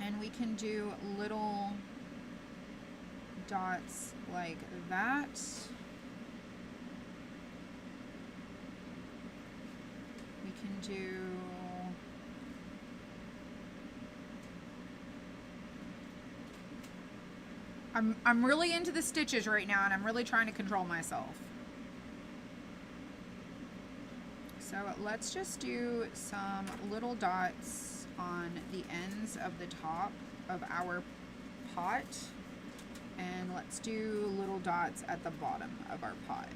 And we can do little dots like that. We can do I'm really into the stitches right now, and I'm really trying to control myself. So let's just do some little dots on the ends of the top of our pot, and let's do little dots at the bottom of our pot.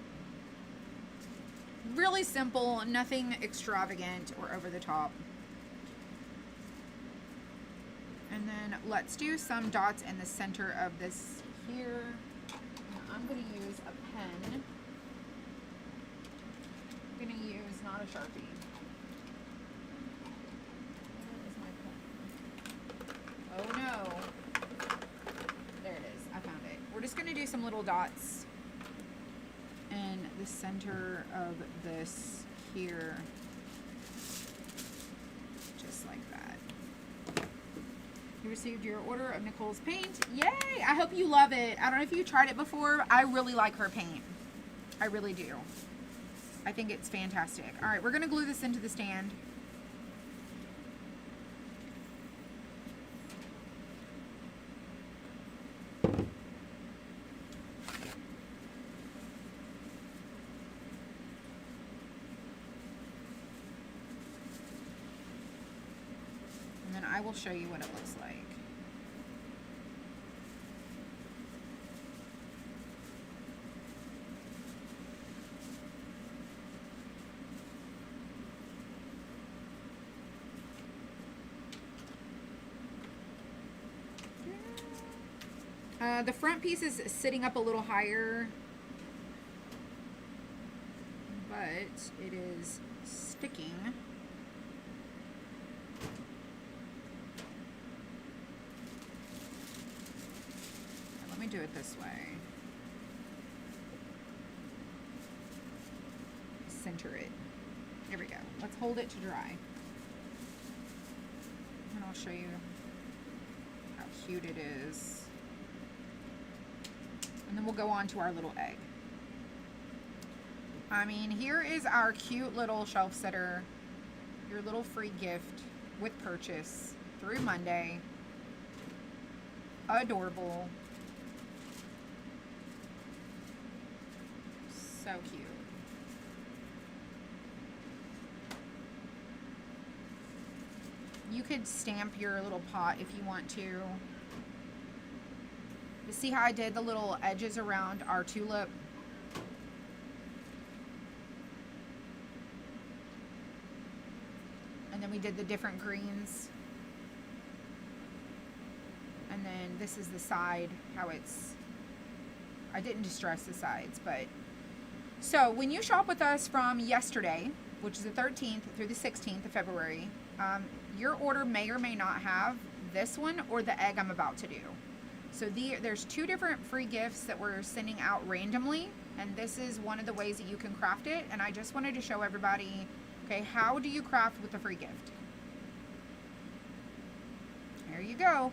Really simple, nothing extravagant or over the top. And then let's do some dots in the center of this here. And I'm going to use a pen. I'm going to use not a Sharpie. Where is my pen? Oh no. There it is. I found it. We're just going to do some little dots in the center of this here. Just like that. You received your order of Nicole's paint. Yay! I hope you love it. I don't know if you tried it before. I really like her paint. I really do. I think it's fantastic. All right, we're going to glue this into the stand. I will show you what it looks like. The front piece is sitting up a little higher, but it is sticking. Do it this way. Center it. There we go. Let's hold it to dry. And I'll show you how cute it is. And then we'll go on to our little egg. I mean, here is our cute little shelf sitter. Your little free gift with purchase through Monday. Adorable. So cute. You could stamp your little pot if you want to. You see how I did the little edges around our tulip? And then we did the different greens. And then this is the side, how it's, I didn't distress the sides, but so when you shop with us from yesterday, which is the 13th through the 16th of February, your order may or may not have this one or the egg I'm about to do. So there's two different free gifts that we're sending out randomly, and this is one of the ways that you can craft it. And I just wanted to show everybody, okay, how do you craft with a free gift? There you go.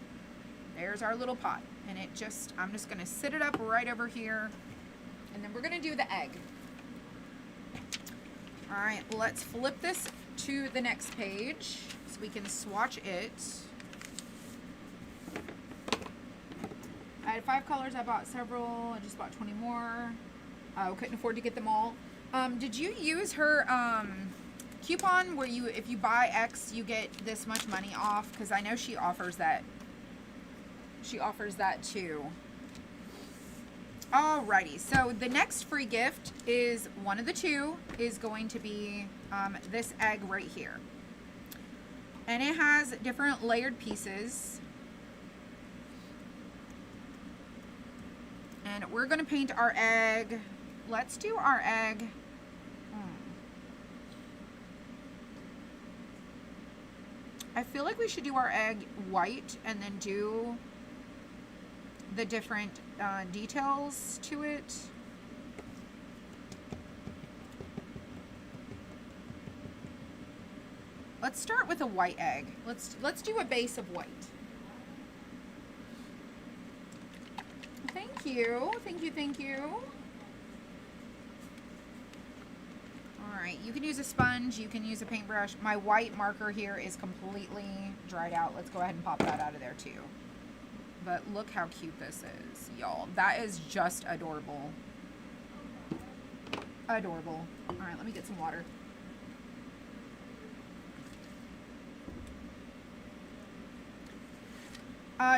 There's our little pot. And I'm just going to sit it up right over here, and then we're going to do the egg. All right, let's flip this to the next page so we can swatch it. I had 5 colors. I bought several. I just bought 20 more. Couldn't afford to get them all. Did you use her coupon where if you buy X, you get this much money off? Because I know she offers that. She offers that too. Alrighty, so the next free gift is one of the two is going to be this egg right here. And it has different layered pieces. And we're going to paint our egg. Let's do our egg. I feel like we should do our egg white and then do the different details to it. Let's start with a white egg. Let's do a base of white. Thank you. Thank you, thank you. All right, you can use a sponge, you can use a paintbrush. My white marker here is completely dried out. Let's go ahead and pop that out of there too. But look how cute this is, y'all. That is just adorable. Adorable. All right, let me get some water.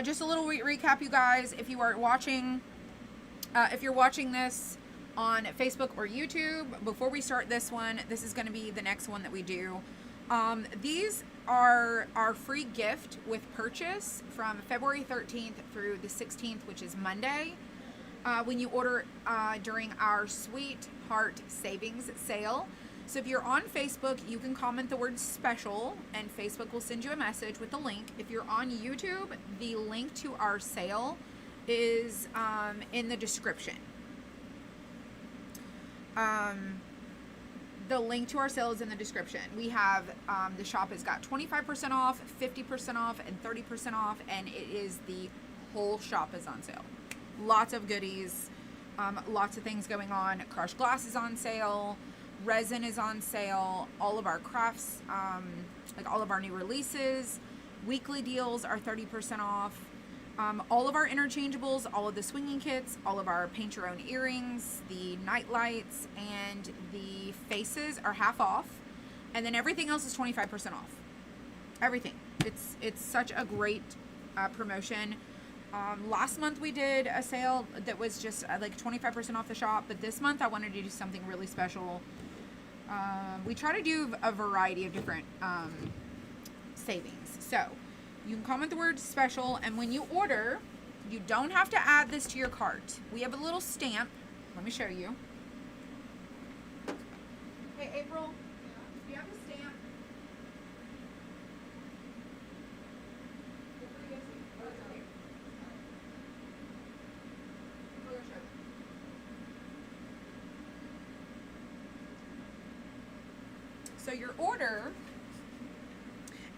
Just a little recap, you guys. If you are watching, if you're watching this on Facebook or YouTube, before we start this one, this is going to be the next one that we do. These are our free gift with purchase from February 13th through the 16th, which is Monday. When you order during our Sweetheart Savings Sale. So if you're on Facebook, you can comment the word special and Facebook will send you a message with the link. If you're on YouTube, the link to our sale is in the description. The link to our sale is in the description. We have, the shop has got 25% off, 50% off, and 30% off, and it is the whole shop is on sale. Lots of goodies, lots of things going on. Crushed glass is on sale. Resin is on sale. All of our crafts, like all of our new releases, weekly deals are 30% off. All of our interchangeables, all of the swinging kits, all of our paint your own earrings, the night lights, and the faces are half off. And then everything else is 25% off. Everything. It's such a great promotion. Last month we did a sale that was just like 25% off the shop, but this month I wanted to do something really special. We try to do a variety of different savings. So you can comment the word special, and when you order, you don't have to add this to your cart. We have a little stamp. Let me show you. Hey, April, do you have a stamp? So your order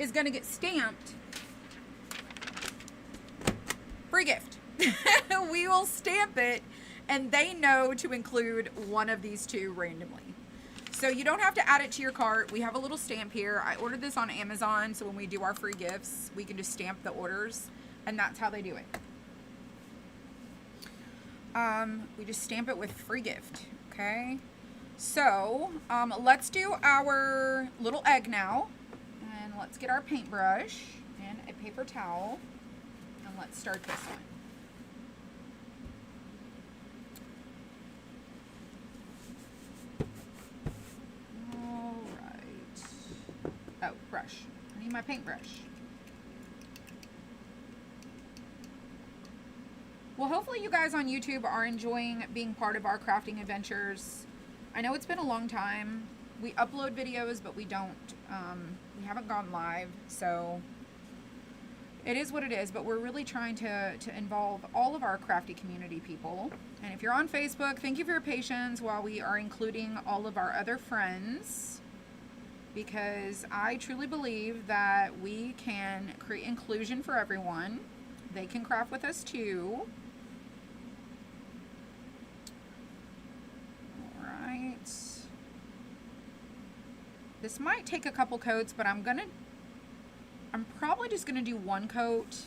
is going to get stamped. Free gift. We will stamp it, and they know to include one of these two randomly. So you don't have to add it to your cart. We have a little stamp here. I ordered this on Amazon, so when we do our free gifts, we can just stamp the orders, and that's how they do it. We just stamp it with free gift, okay? So, let's do our little egg now, and let's get our paintbrush and a paper towel, and let's start this one. All right. Oh, brush. I need my paintbrush. Well, hopefully you guys on YouTube are enjoying being part of our crafting adventures. I know it's been a long time. We upload videos, but we haven't gone live, so it is what it is, but we're really trying to involve all of our crafty community people. And if you're on Facebook, thank you for your patience while we are including all of our other friends, because I truly believe that we can create inclusion for everyone. They can craft with us too. This might take a couple coats, but I'm probably just gonna do one coat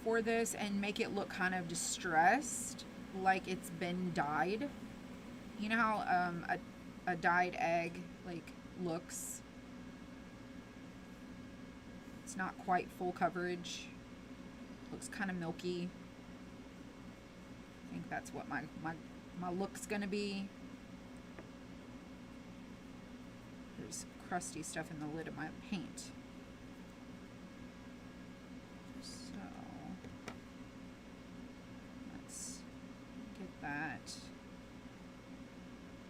for this and make it look kind of distressed, like it's been dyed. You know how a dyed egg like looks? It's not quite full coverage. Looks kind of milky. I think that's what my look's gonna be. There's crusty stuff in the lid of my paint. So let's get that.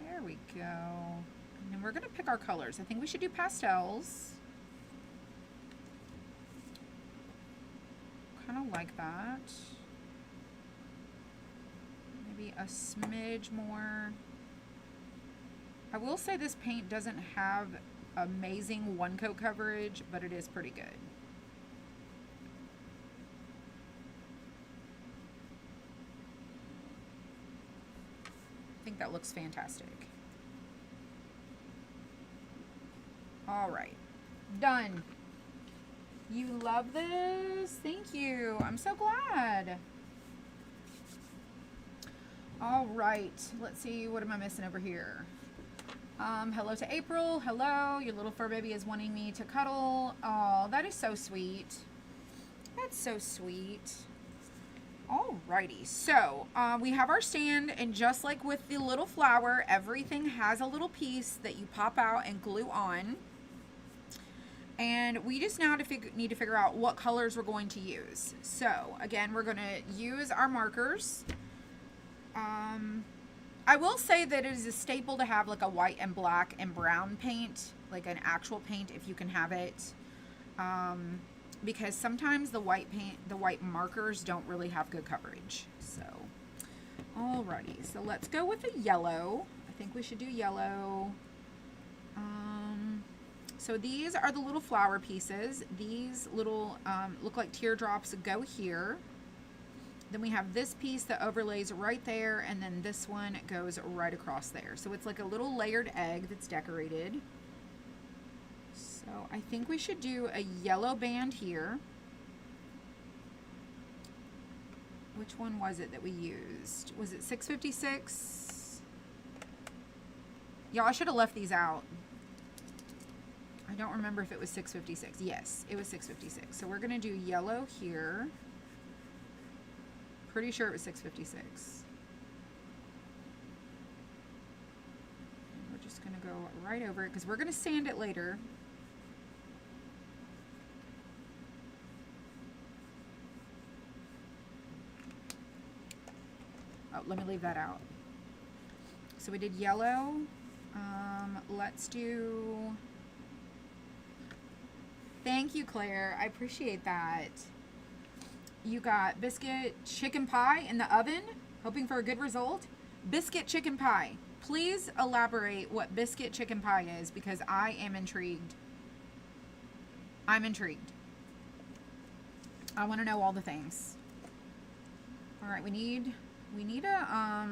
There we go. And then we're gonna pick our colors. I think we should do pastels. Kind of like that. Maybe a smidge more. I will say this paint doesn't have amazing one coat coverage, but it is pretty good. I think that looks fantastic. All right, done. You love this? Thank you. I'm so glad. All right, let's see, what am I missing over here? Hello to April. Hello, your little fur baby is wanting me to cuddle. Oh, that is so sweet. That's so sweet. Alrighty, so we have our stand, and just like with the little flower, everything has a little piece that you pop out and glue on. And we just now need to figure out what colors we're going to use. So again, we're going to use our markers. I will say that it is a staple to have like a white and black and brown paint, like an actual paint if you can have it. Because sometimes the white markers don't really have good coverage. So, alrighty, so let's go with the yellow. I think we should do yellow. So these are the little flower pieces. These little look like teardrops go here. Then we have this piece that overlays right there, and then this one goes right across there. So it's like a little layered egg that's decorated. So I think we should do a yellow band here. Which one was it that we used? Was it 656? Y'all, I should have left these out. I don't remember if it was 656. Yes, it was 656. So we're going to do yellow here. Pretty sure it was 656. And we're just going to go right over it because we're going to sand it later. Oh, let me leave that out. So we did yellow. Let's do... Thank you, Claire. I appreciate that. You got biscuit chicken pie in the oven, hoping for a good result. Biscuit chicken pie. Please elaborate what biscuit chicken pie is, because I am intrigued. I'm intrigued. I want to know all the things. All right, we need a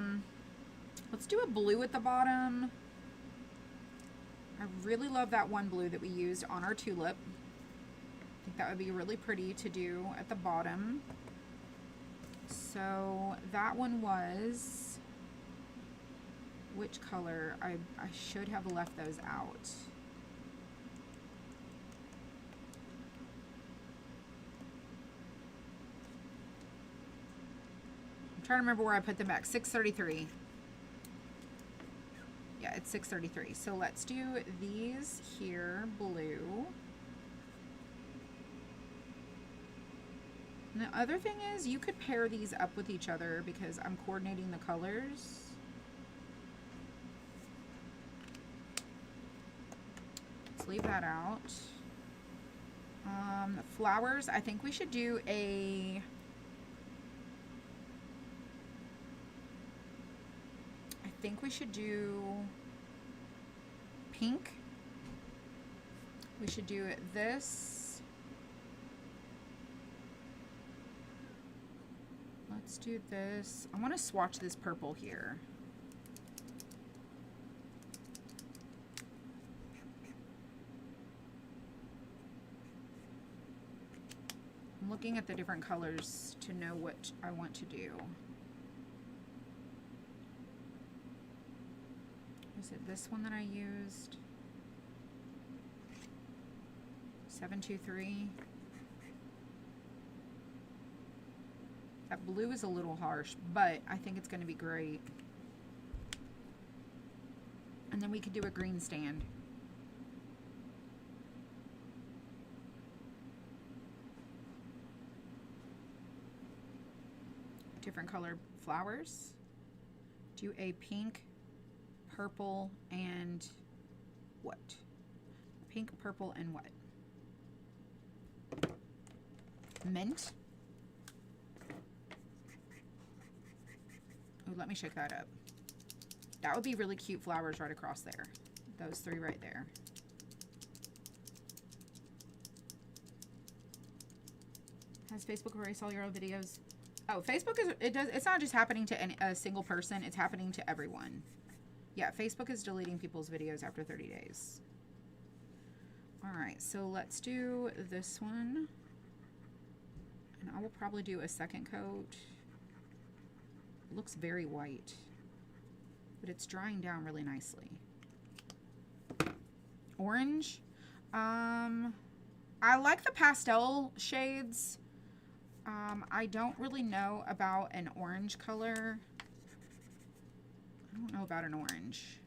let's do a blue at the bottom. I really love that one blue that we used on our tulip. I think that would be really pretty to do at the bottom. So that one was, which color? I should have left those out. I'm trying to remember where I put them back. 633. Yeah, it's 633. So let's do these here, blue. And the other thing is, you could pair these up with each other because I'm coordinating the colors. Let's leave that out. The flowers, I think we should do a... I think we should do pink. We should do this. Let's do this. I want to swatch this purple here. I'm looking at the different colors to know what I want to do. Is it this one that I used? 723. That blue is a little harsh, but I think it's going to be great. And then we could do a green stand. Different colored flowers. Do a pink, purple, and what? Pink, purple, and what? Mint. Ooh, let me shake that up. That would be really cute flowers right across there. Those three right there. Has Facebook erased all your old videos? Oh, Facebook is, it's not just happening to a single person, it's happening to everyone. Yeah, Facebook is deleting people's videos after 30 days. Alright, so let's do this one. And I will probably do a second coat. It looks very white, but it's drying down really nicely. Orange. I like the pastel shades. I don't really know about an orange color. I don't know about an orange.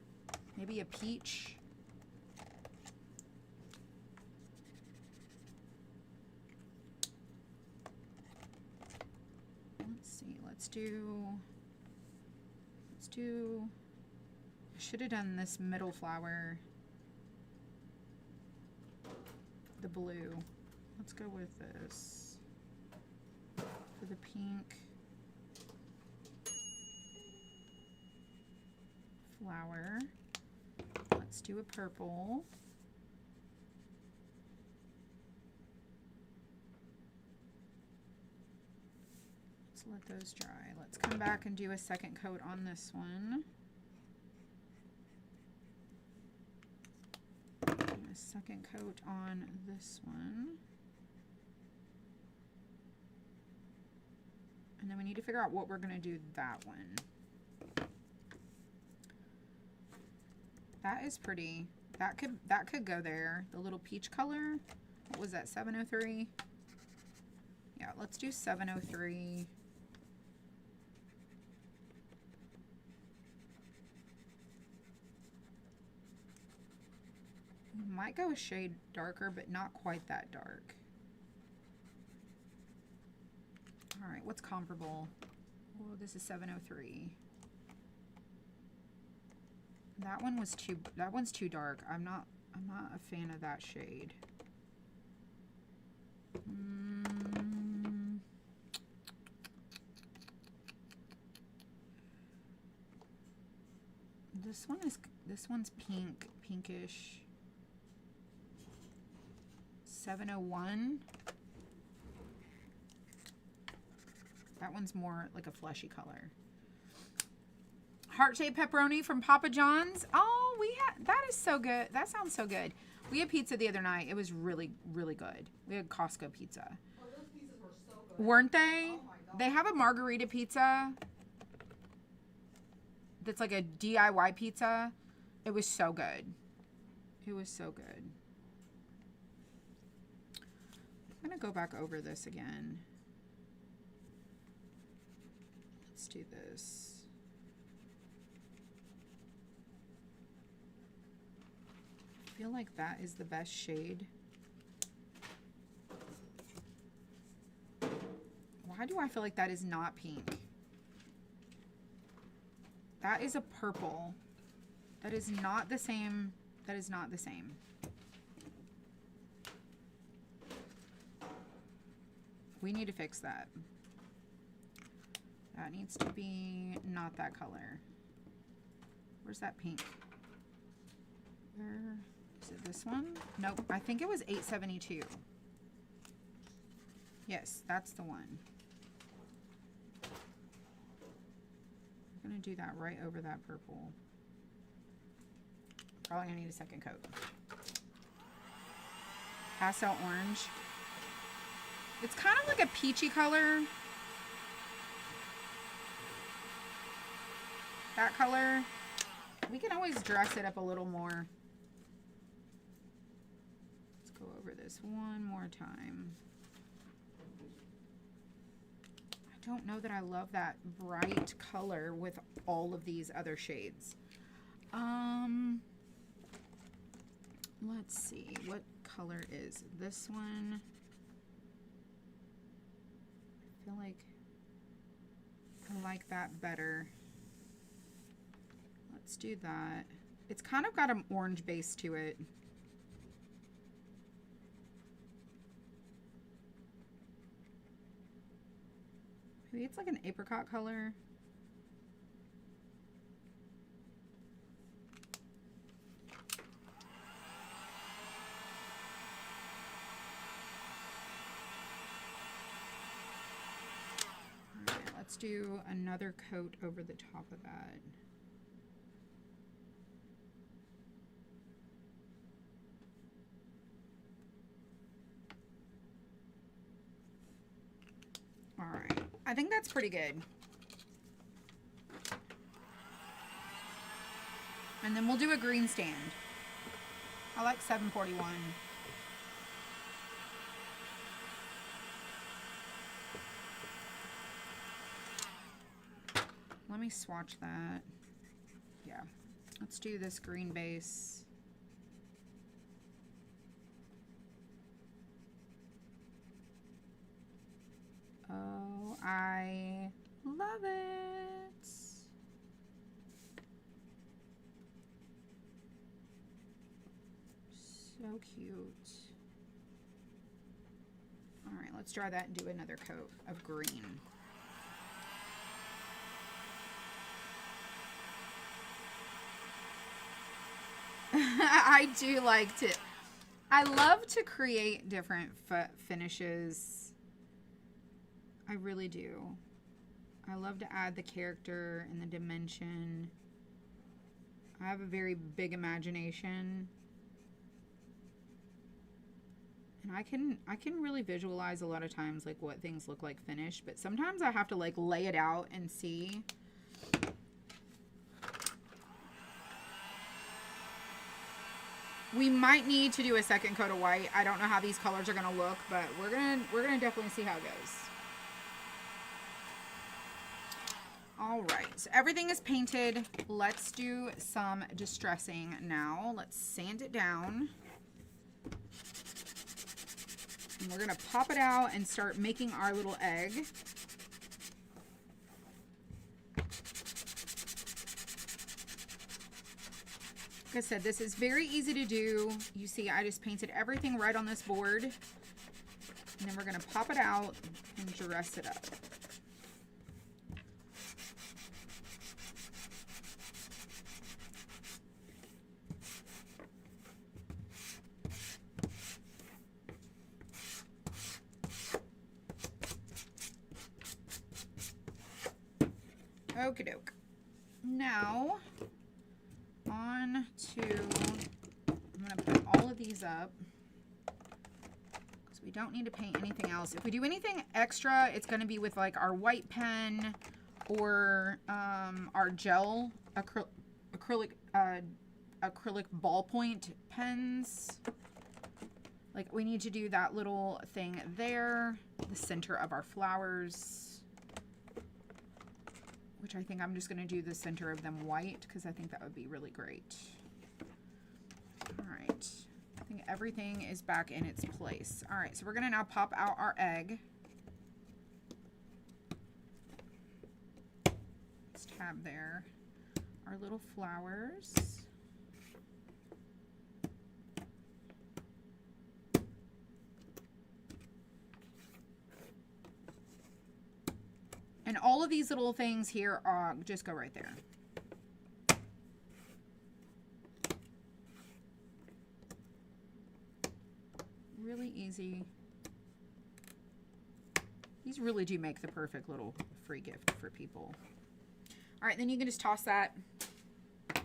Maybe a peach. Let's see. Let's do, I should have done this middle flower. The blue. Let's go with this. For the pink flower. Let's do a purple. Let's let those dry. Let's come back and do a second coat on this one. And a second coat on this one. And then we need to figure out what we're going to do that one. That is pretty. That could go there. The little peach color. What was that? 703? Yeah, let's do 703. We might go a shade darker, but not quite that dark. All right, what's comparable? Oh, this is 703. That one's too dark. I'm not a fan of that shade. This one's pinkish. 701. That one's more like a fleshy color. Heart-shaped pepperoni from Papa John's. Oh, that is so good. That sounds so good. We had pizza the other night. It was really, really good. We had Costco pizza. Oh, those pizzas were so good. Weren't they? Oh my God. They have a margarita pizza that's like a DIY pizza. It was so good. It was so good. I'm going to go back over this again. Let's do this. I feel like that is the best shade. Why do I feel like that is not pink? That is a purple. That is not the same. That is not the same. We need to fix that. That needs to be not that color. Where's that pink? Where is it? This one? Nope. I think it was 872. Yes, that's the one. I'm going to do that right over that purple. Probably going to need a second coat. Pastel orange. It's kind of like a peachy color. That color. We can always dress it up a little more. Let's go over this one more time. I don't know that I love that bright color with all of these other shades. Let's see. What color is this one? I feel like I like that better. Let's do that. It's kind of got an orange base to it. Maybe it's like an apricot color. let's do another coat over the top of that. All right, I think that's pretty good. And then we'll do a green stand. I like 741. Let me swatch that. Yeah, let's do this green base. Oh, I love it. So cute. All right, let's dry that and do another coat of green. I do like to, I love to create different finishes. I really do. I love to add the character and the dimension. I have a very big imagination. And I can really visualize a lot of times like what things look like finished, but sometimes I have to like lay it out and see. We might need to do a second coat of white. I don't know how these colors are gonna look, but we're gonna definitely see how it goes. All right, so everything is painted. Let's do some distressing now. Let's sand it down. And we're gonna pop it out and start making our little egg. Like I said, this is very easy to do. You see, I just painted everything right on this board. And then we're gonna pop it out and dress it up. Okie doke. Now, on to, I'm going to put all of these up because we don't need to paint anything else. If we do anything extra, it's going to be with like our white pen or our gel acrylic ballpoint pens. Like we need to do that little thing there, the center of our flowers. Which I think I'm just going to do the center of them white because I think that would be really great. All right. I think everything is back in its place. All right, so we're going to now pop out our egg. Let's tab there. Our little flowers. And all of these little things here are just go right there. Really easy. These really do make the perfect little free gift for people. All right, then you can just toss that. All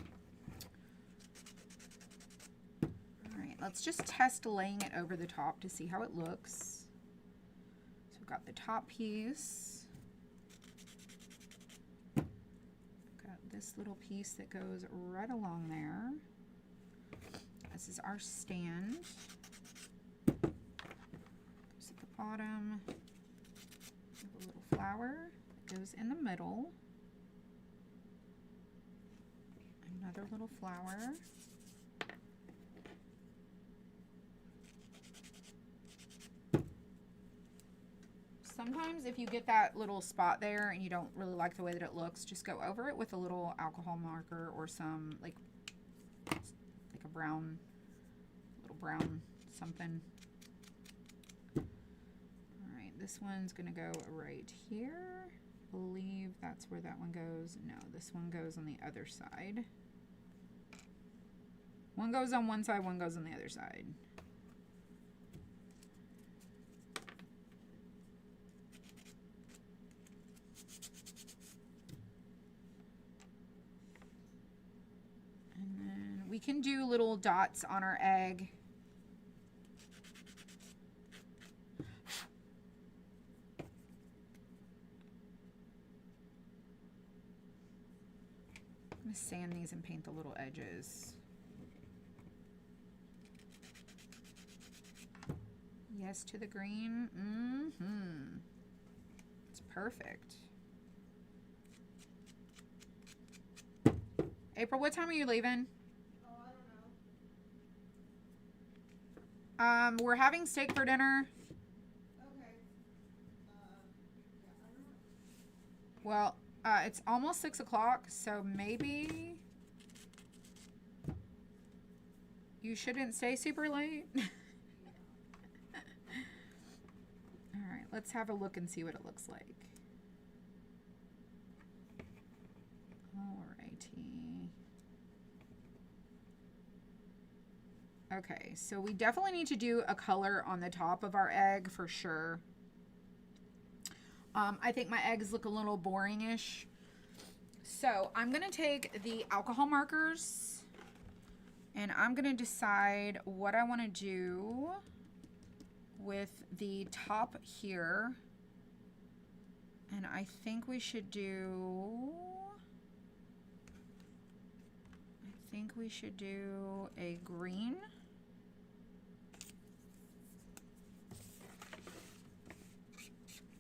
right, let's just test laying it over the top to see how it looks. So we've got the top piece. This little piece that goes right along there. This is our stand. Goes at the bottom. We have a little flower that goes in the middle. Another little flower. Sometimes if you get that little spot there and you don't really like the way that it looks, just go over it with a little alcohol marker or some like a brown, little brown something. All right, this one's gonna go right here. I believe that's where that one goes. No, this one goes on the other side. One goes on one side, one goes on the other side. can do little dots on our egg. I'm going to sand these and paint the little edges. Yes to the green. Mm-hmm. It's perfect. April, what time are you leaving? Oh, I don't know. We're having steak for dinner. Okay. Yeah, I don't know. Well, it's almost 6 o'clock, so maybe you shouldn't stay super late. All right, let's have a look and see what it looks like. Alrighty. Okay, so we definitely need to do a color on the top of our egg for sure. I think my eggs look a little boring-ish. So I'm gonna take the alcohol markers and I'm gonna decide what I wanna do with the top here. And I think we should do a green.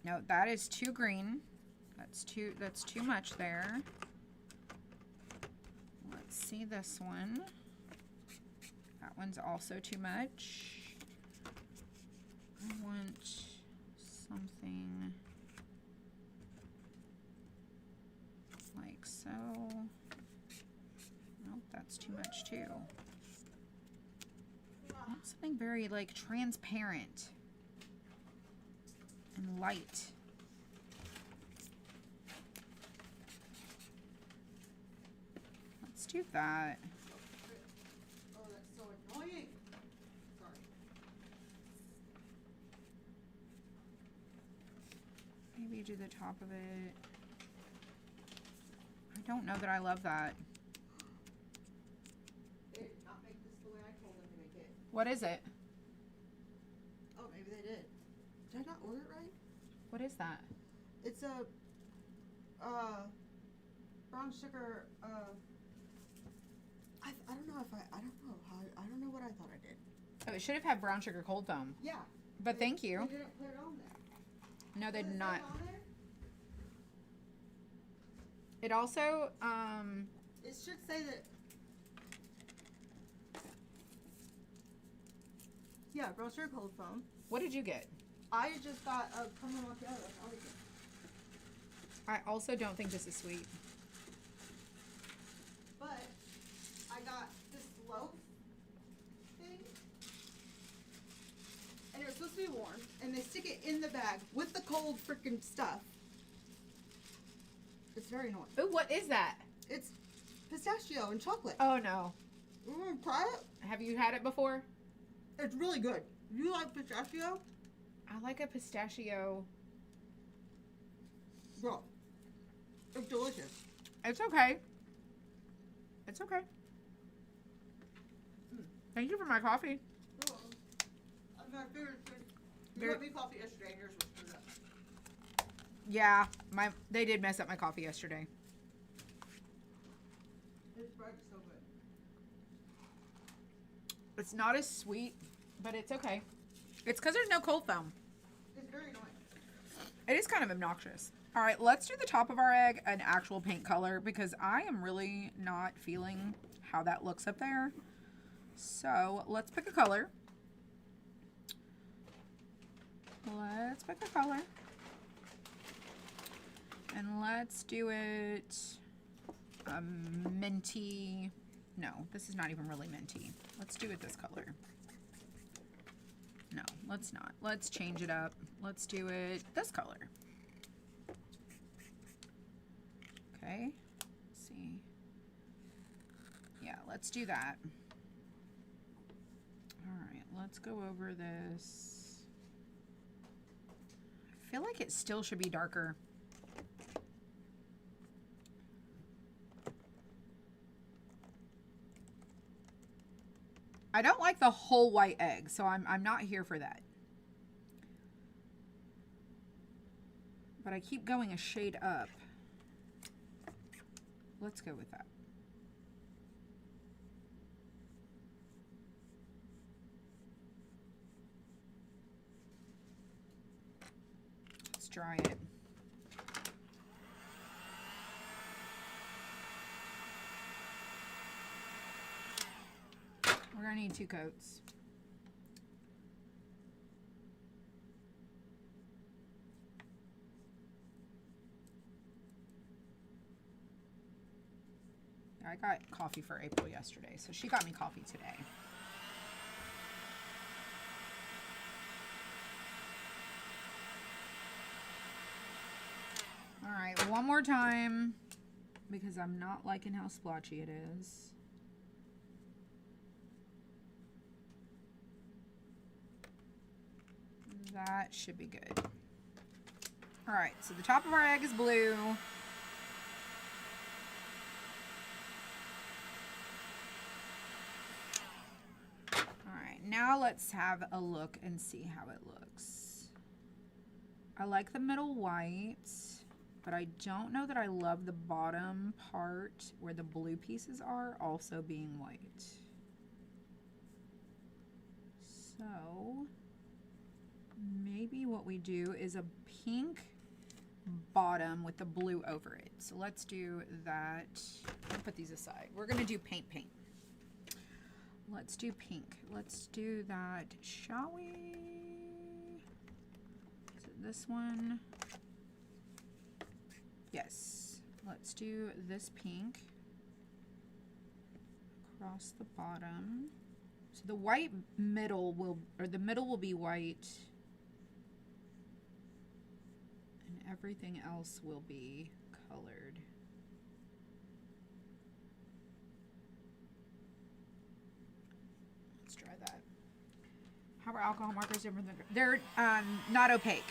No, that is too green. That's too much there. Let's see this one. That one's also too much. I want something like so. Nope, that's too much too. I want something very like transparent and light. Let's do that. Oh, that's so annoying. Sorry. Maybe do the top of it. I don't know that I love that. They did not make this the way I told them to make it. What is it? Oh, maybe they did. Did I not order it right? What is that? It's a brown sugar. I don't know if I don't know how I don't know what I thought I did. Oh, it should have had brown sugar cold foam. Yeah. But thank you. They didn't put it on there. No, they Does did it not. say on there? It also, It should say that. Yeah, brown sugar cold foam. what did you get? I just got a caramel macchiato. I also don't think this is sweet. But I got this loaf thing, and it was supposed to be warm, and they stick it in the bag with the cold freaking stuff. It's very annoying. Ooh, what is that? It's pistachio and chocolate. Oh no. You want to try it? Have you had it before? It's really good. You like pistachio? I like a pistachio. Bro, it's delicious. It's okay. It's okay. Thank you for my coffee. I'm not figured you Very- got me coffee yesterday and yours was screwed up. Yeah, they did mess up my coffee yesterday. This bread is so good. It's not as sweet, but it's okay. It's because there's no cold foam. It's very annoying. It is kind of obnoxious. All right, let's do the top of our egg an actual paint color because I am really not feeling how that looks up there. So let's pick a color. Let's pick a color. And let's do it minty. No, this is not even really minty. Let's do it this color. No, let's not. Let's change it up. Let's do it this color. Okay, let's see. Yeah, let's do that. All right, let's go over this. I feel like it still should be darker. I don't like the whole white egg, so I'm not here for that. But I keep going a shade up. Let's go with that. Let's dry it. We're gonna need 2 coats. I got coffee for April yesterday, so she got me coffee today. All right, one more time, because I'm not liking how splotchy it is. That should be good. All right, so the top of our egg is blue. Now let's have a look and see how it looks. I like the middle white, but I don't know that I love the bottom part where the blue pieces are also being white. So maybe what we do is a pink bottom with the blue over it. So let's do that. I'll put these aside. We're gonna do paint. Let's do pink. Let's do that, shall we? Is it this one? Yes. Let's do this pink across the bottom. So the white middle will, or the middle will be white, and everything else will be colored. Try that. How are alcohol markers different than... They're not opaque.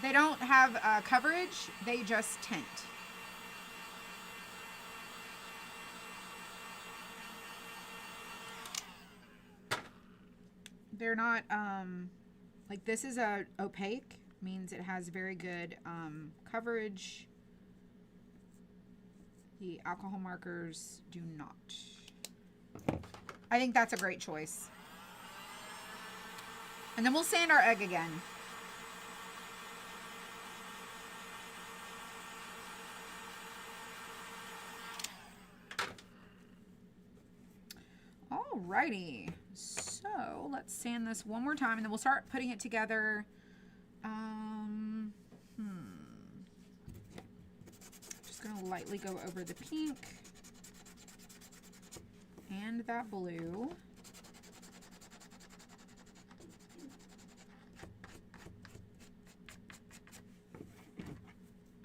They don't have coverage. They just tint. They're not like this is a opaque, means it has very good coverage. The alcohol markers do not. I think that's a great choice. And then we'll sand our egg again. Alrighty. So let's sand this one more time and then we'll start putting it together. Just gonna lightly go over the pink and that blue.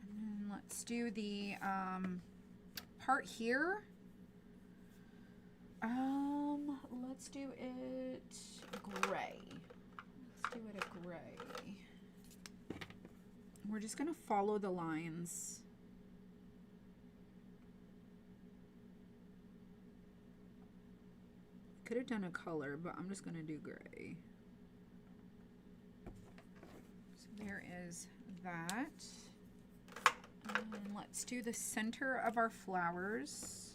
And then let's do the part here. Let's do it gray. Let's do it a gray. We're just gonna follow the lines. Could have done a color, but I'm just gonna do gray. So there is that. And let's do the center of our flowers.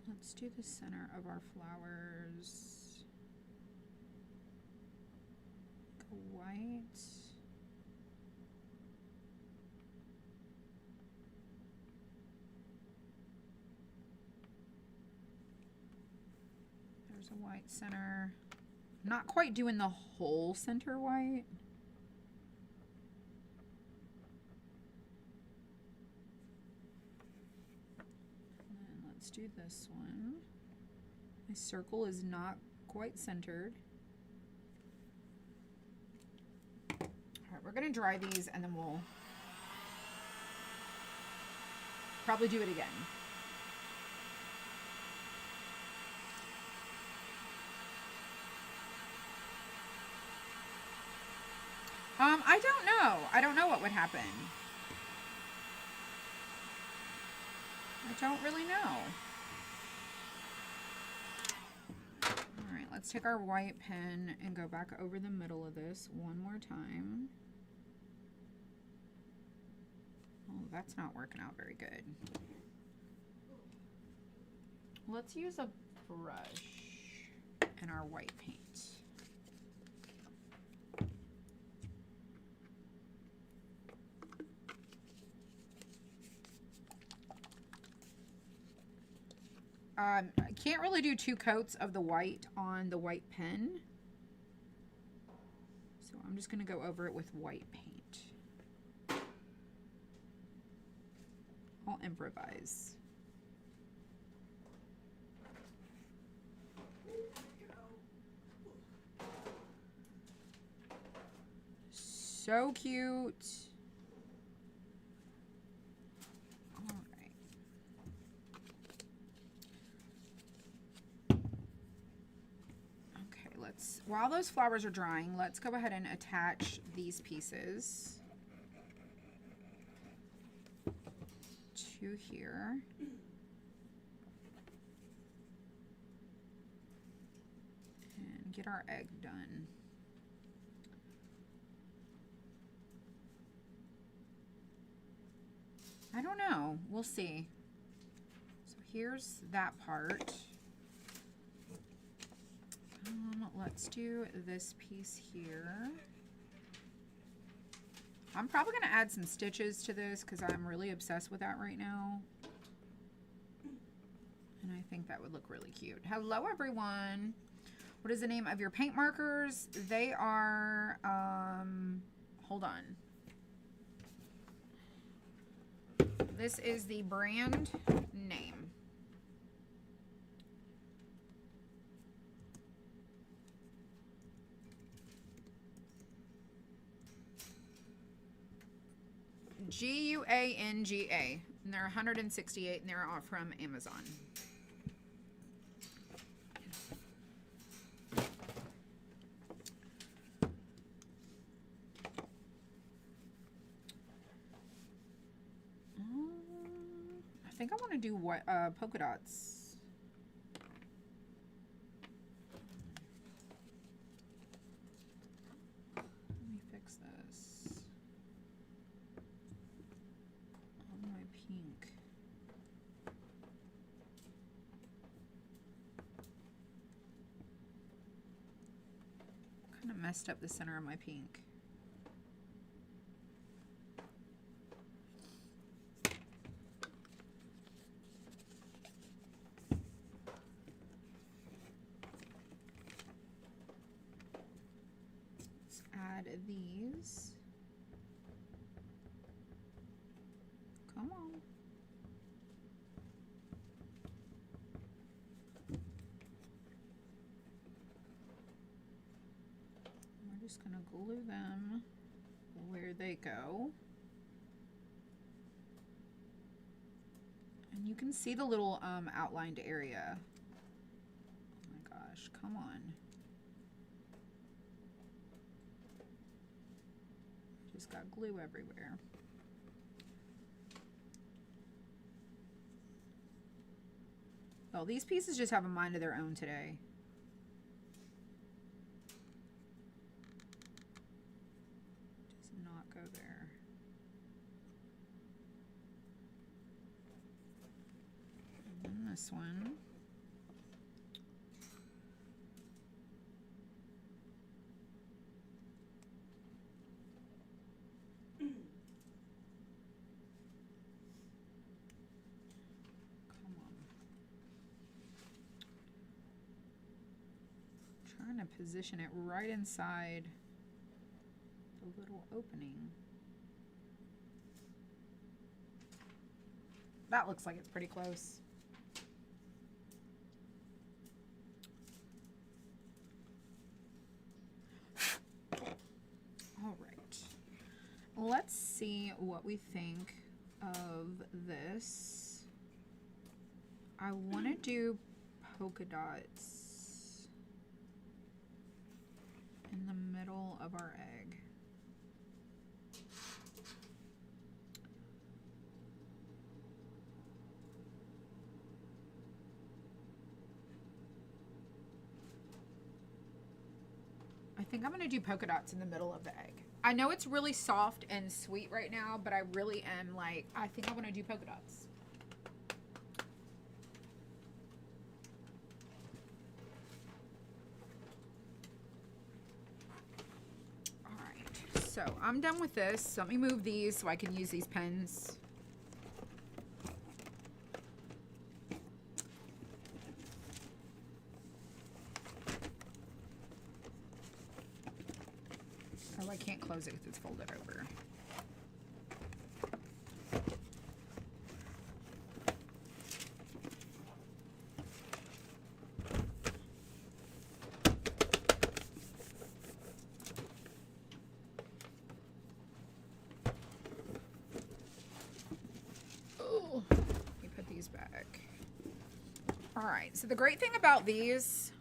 Let's do the center of our flowers. Go white. There's a white center. Not quite doing the whole center white. Let's do this one. My circle is not quite centered. All right, we're gonna dry these and then we'll probably do it again. I don't know. I don't know what would happen. I don't really know. All right, let's take our white pen and go back over the middle of this one more time. Oh, that's not working out very good. Let's use a brush and our white paint. I can't really do 2 coats of the white on the white pen. So I'm just going to go over it with white paint. I'll improvise. So cute. While those flowers are drying, let's go ahead and attach these pieces to here. And get our egg done. I don't know. We'll see. So here's that part. Let's do this piece here. I'm probably going to add some stitches to this because I'm really obsessed with that right now. And I think that would look really cute. Hello, everyone. What is the name of your paint markers? They are, hold on. This is the brand name. Guanga, and they're 168, and they're all from Amazon. I think I want to do what polka dots. Let me fix this. My pink. Kind of messed up the center of my pink. Let's add these. Come on. We're just going to glue them where they go. And you can see the little outlined area. Oh my gosh, come on. Just got glue everywhere. Oh, these pieces just have a mind of their own today. Does not go there. And then this one. Trying to position it right inside the little opening. That looks like it's pretty close. All right. Let's see what we think of this. I want to do polka dots in the middle of our egg. think I'm going to do polka dots in the middle of the egg. I know it's really soft and sweet right now, but I really am like, I think I want to do polka dots. All right, so I'm done with this. Let me move these so I can use these pens. Oh, I can't close it because it's folded over. Oh, let me put these back. All right, so the great thing about these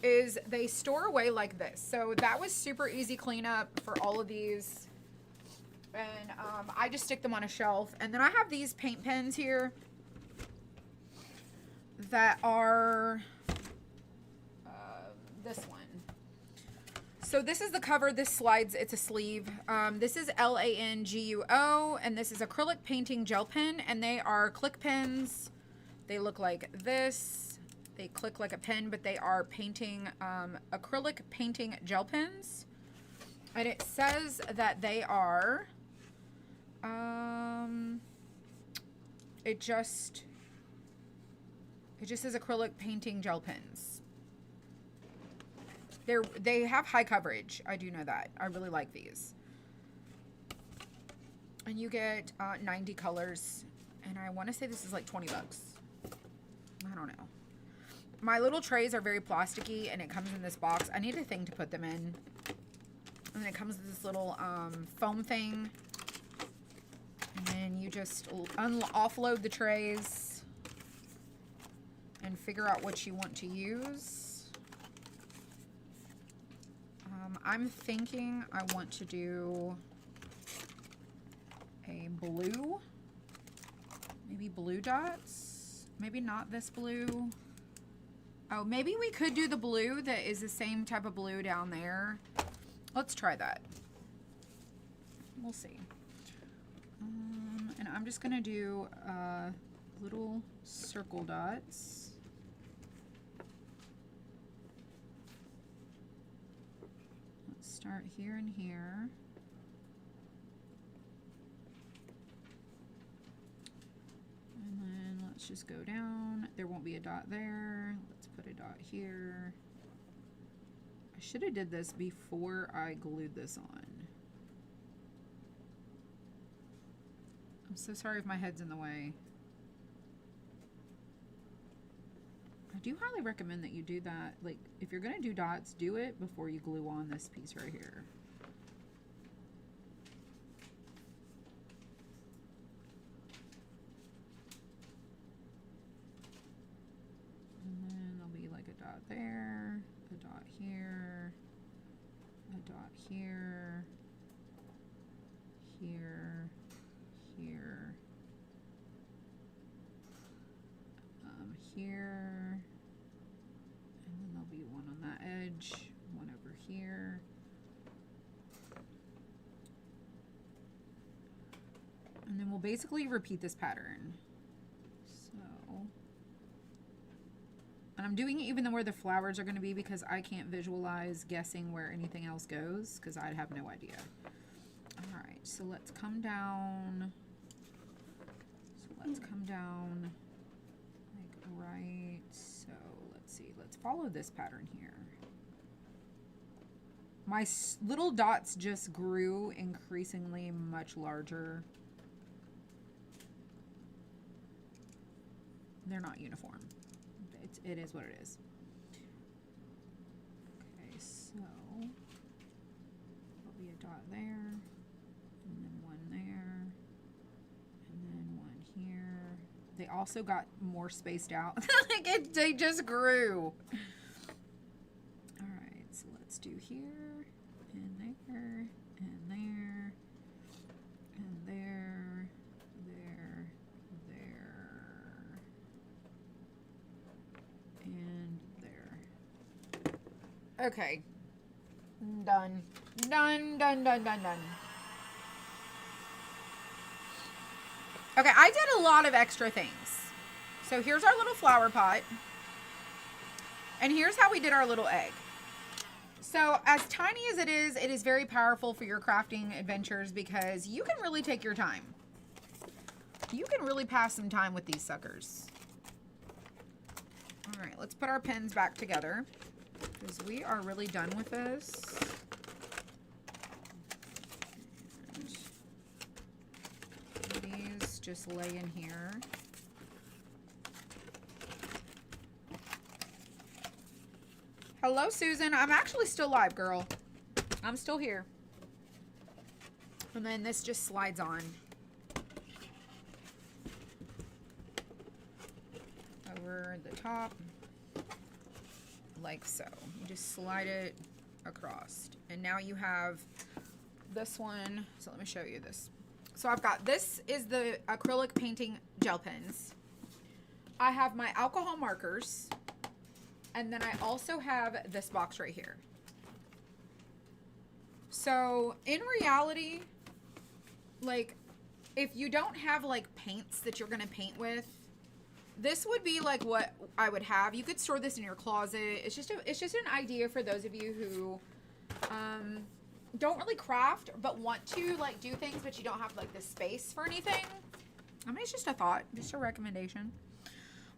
is they store away like this. So that was super easy cleanup for all of these. And I just stick them on a shelf. And then I have these paint pens here that are this one. So this is the cover. This slides. It's a sleeve. This is LANGUO, and this is acrylic painting gel pen, and they are click pens. They look like this. They click like a pen, but they are painting, acrylic painting gel pens. And it says that they are, it just says acrylic painting gel pens. They have high coverage. I do know that. I really like these. And you get 90 colors. And I want to say this is like 20 bucks. I don't know. My little trays are very plasticky, and it comes in this box. I need a thing to put them in. And then it comes with this little foam thing. And then you just offload the trays and figure out what you want to use. I'm thinking I want to do a blue. Maybe blue dots. Maybe not this blue. Oh, maybe we could do the blue that is the same type of blue down there. Let's try that. We'll see. And I'm just going to do little circle dots. Let's start here and here. And then let's just go down. There won't be a dot there. Let's put a dot here. I should have did this before I glued this on. I'm so sorry if my head's in the way. I do highly recommend that you do that. Like, if you're gonna do dots, do it before you glue on this piece right here. Dot there, a dot here, a dot here, here, here, here, and then there'll be one on that edge, one over here. And then we'll basically repeat this pattern. And I'm doing it even though where the flowers are going to be because I can't visualize guessing where anything else goes because I have no idea. All right, so let's come down. Like right. So let's see. Let's follow this pattern here. My little dots just grew increasingly much larger. They're not uniform. It is what it is. Okay, so there'll be a dot there, and then one there, and then one here. They also got more spaced out. Like they just grew. All right, so let's do here, and there, and there, and there, there, there, and there. Okay, Done. Done, done, done, done, done. Okay, I did a lot of extra things. So here's our little flower pot. And here's how we did our little egg. So as tiny as it is very powerful for your crafting adventures because you can really take your time. You can really pass some time with these suckers. All right, let's put our pins back together because we are really done with this. And these just lay in here. Hello, Susan. I'm actually still live, girl. I'm still here. And then this just slides on. Over the top. Like so. You just slide it across. And now you have this one. So let me show you this. So I've got, this is the acrylic painting gel pens. I have my alcohol markers. And then I also have this box right here. So in reality, like if you don't have like paints that you're gonna paint with, this would be like what I would have. You could store this in your closet. It's just an idea for those of you who don't really craft but want to like do things, but you don't have like the space for anything. I mean, it's just a thought, just a recommendation.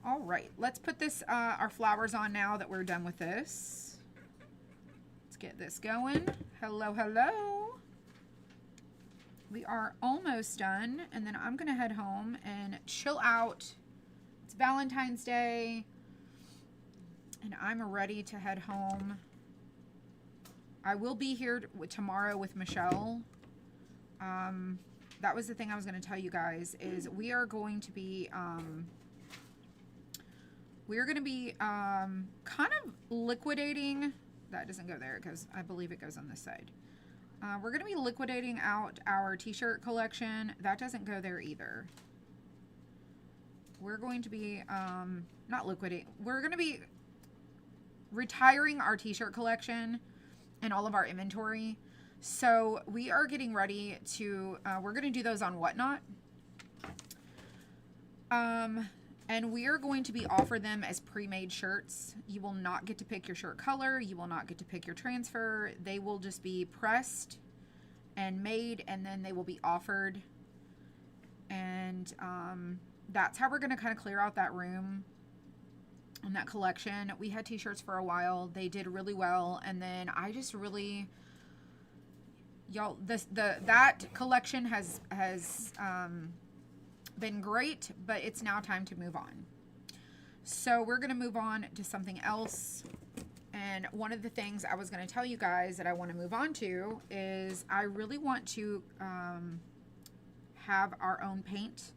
All right, let's put this our flowers on now that we're done with this. Let's get this going. Hello, hello. We are almost done, and then I'm gonna head home and chill out. It's Valentine's Day, and I'm ready to head home. I will be here tomorrow with Michelle. That was the thing I was gonna tell you guys, is we are going to be kind of liquidating. That doesn't go there because I believe it goes on this side. We're going to be liquidating out our t-shirt collection. That doesn't go there either. We're going to be, not liquidating. We're going to be retiring our t-shirt collection and all of our inventory. So we are getting ready to, we're going to do those on Whatnot. And we are going to be offer them as pre-made shirts. You will not get to pick your shirt color. You will not get to pick your transfer. They will just be pressed and made, and then they will be offered. And that's how we're going to kind of clear out that room and that collection. We had t-shirts for a while. They did really well. And then I just really, y'all, that collection has been great, but it's now time to move on. So we're going to move on to something else. And one of the things I was going to tell you guys that I want to move on to is I really want to have our own paint.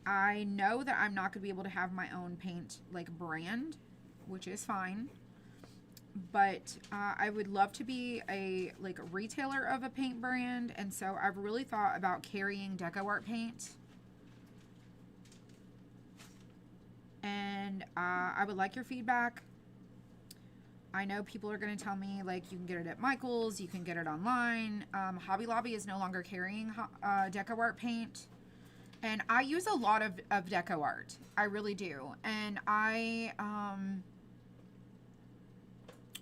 I know that I'm not going to be able to have my own paint like brand, which is fine. But I would love to be a retailer of a paint brand, and so I've really thought about carrying Deco Art paint. And I would like your feedback. I know people are going to tell me like you can get it at Michael's, you can get it online. Hobby Lobby is no longer carrying Deco Art paint, and I use a lot of Deco Art. I really do, and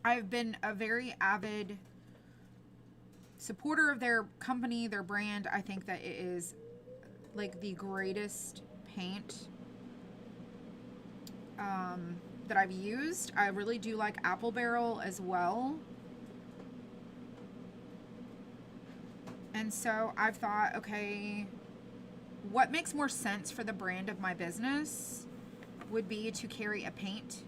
I've been a very avid supporter of their company, their brand. I think that it is like the greatest paint that I've used. I really do like Apple Barrel as well. And so I've thought, okay, what makes more sense for the brand of my business would be to carry a paint.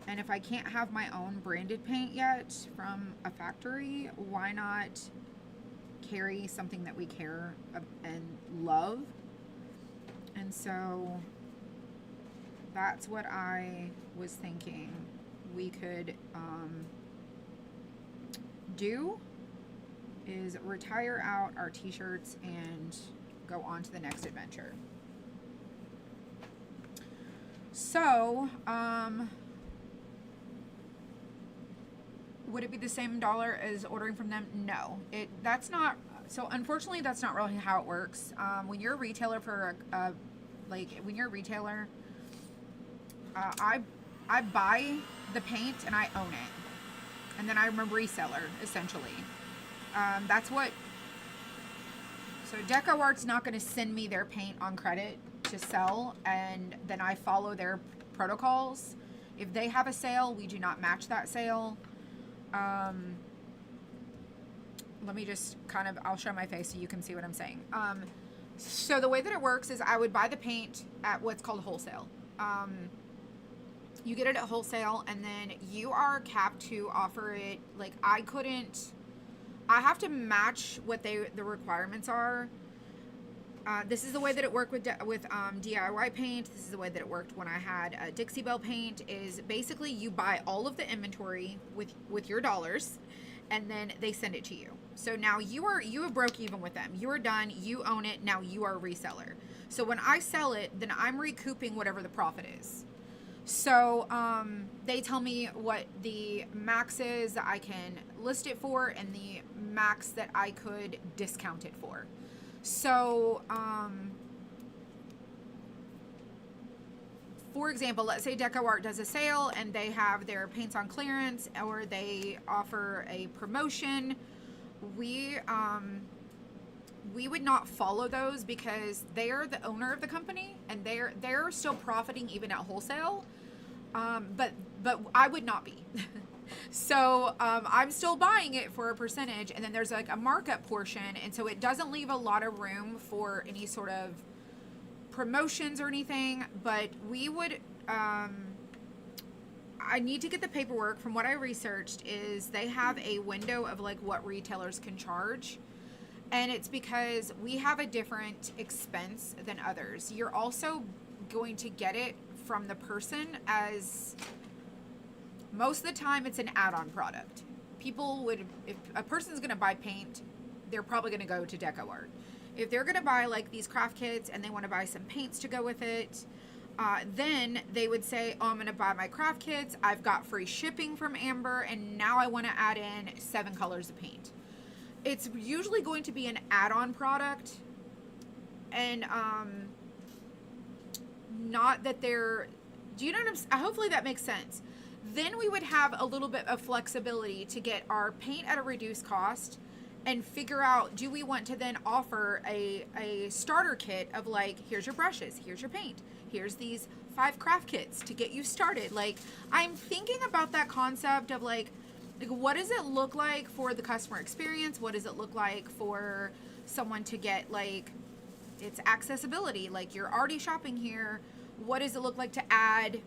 And if I can't have my own branded paint yet from a factory, why not carry something that we care and love? And so that's what I was thinking we could do, is retire out our t-shirts and go on to the next adventure. So, would it be the same dollar as ordering from them? No, that's not. So unfortunately, that's not really how it works. When you're a retailer when you're a retailer, I buy the paint and I own it, and then I'm a reseller essentially. That's what. So Deco Art's not going to send me their paint on credit to sell, and then I follow their protocols. If they have a sale, we do not match that sale. Let me just I'll show my face so you can see what I'm saying. So the way that it works is I would buy the paint at what's called wholesale. You get it at wholesale, and then you are capped to offer it. Like, I have to match what the requirements are. This is the way that it worked with DIY paint. This is the way that it worked when I had Dixie Belle paint. Is basically you buy all of the inventory with your dollars, and then they send it to you. So now you have broke even with them. You are done. You own it. Now you are a reseller. So when I sell it, then I'm recouping whatever the profit is. So they tell me what the max is that I can list it for, and the max that I could discount it for. So, for example, let's say Deco Art does a sale and they have their paints on clearance, or they offer a promotion. We would not follow those because they are the owner of the company, and they're still profiting even at wholesale. But I would not be. So I'm still buying it for a percentage, and then there's like a markup portion, and so it doesn't leave a lot of room for any sort of promotions or anything. But we would I need to get the paperwork. From what I researched, is they have a window of like what retailers can charge, and it's because we have a different expense than others. You're also going to get it from the person, as most of the time it's an add-on product. If a person's going to buy paint, they're probably going to go to Deco Art. If they're going to buy like these craft kits and they want to buy some paints to go with it, then they would say, oh, I'm going to buy my craft kits. I've got free shipping from Amber, and now I want to add in 7 colors of paint. It's usually going to be an add-on product, and not that they're, do you know what I'm saying? Hopefully that makes sense. Then we would have a little bit of flexibility to get our paint at a reduced cost and figure out, do we want to then offer a starter kit of like, here's your brushes, here's your paint, here's these 5 craft kits to get you started. Like, I'm thinking about that concept of like what does it look like for the customer experience? What does it look like for someone to get, like, its accessibility? Like, you're already shopping here. What does it look like to add?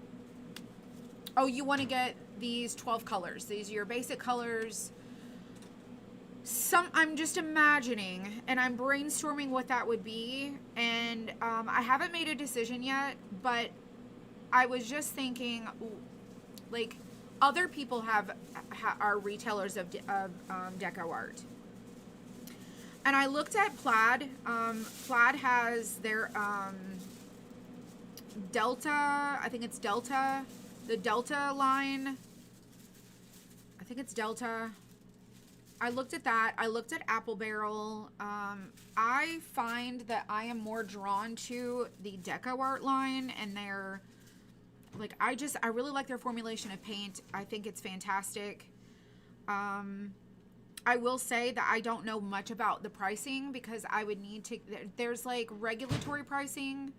Oh, you want to get these 12 colors. These are your basic colors. I'm just imagining, and I'm brainstorming what that would be. And I haven't made a decision yet, but I was just thinking, like, other people are retailers of Deco Art. And I looked at Plaid. Plaid has their Delta, I think it's Delta, the Delta line. I think it's Delta. I looked at that. I looked at Apple Barrel. I find that I am more drawn to the Deco Art line, and they're like, I really like their formulation of paint. I think it's fantastic. I will say that I don't know much about the pricing, because I would need to, there's like regulatory pricing.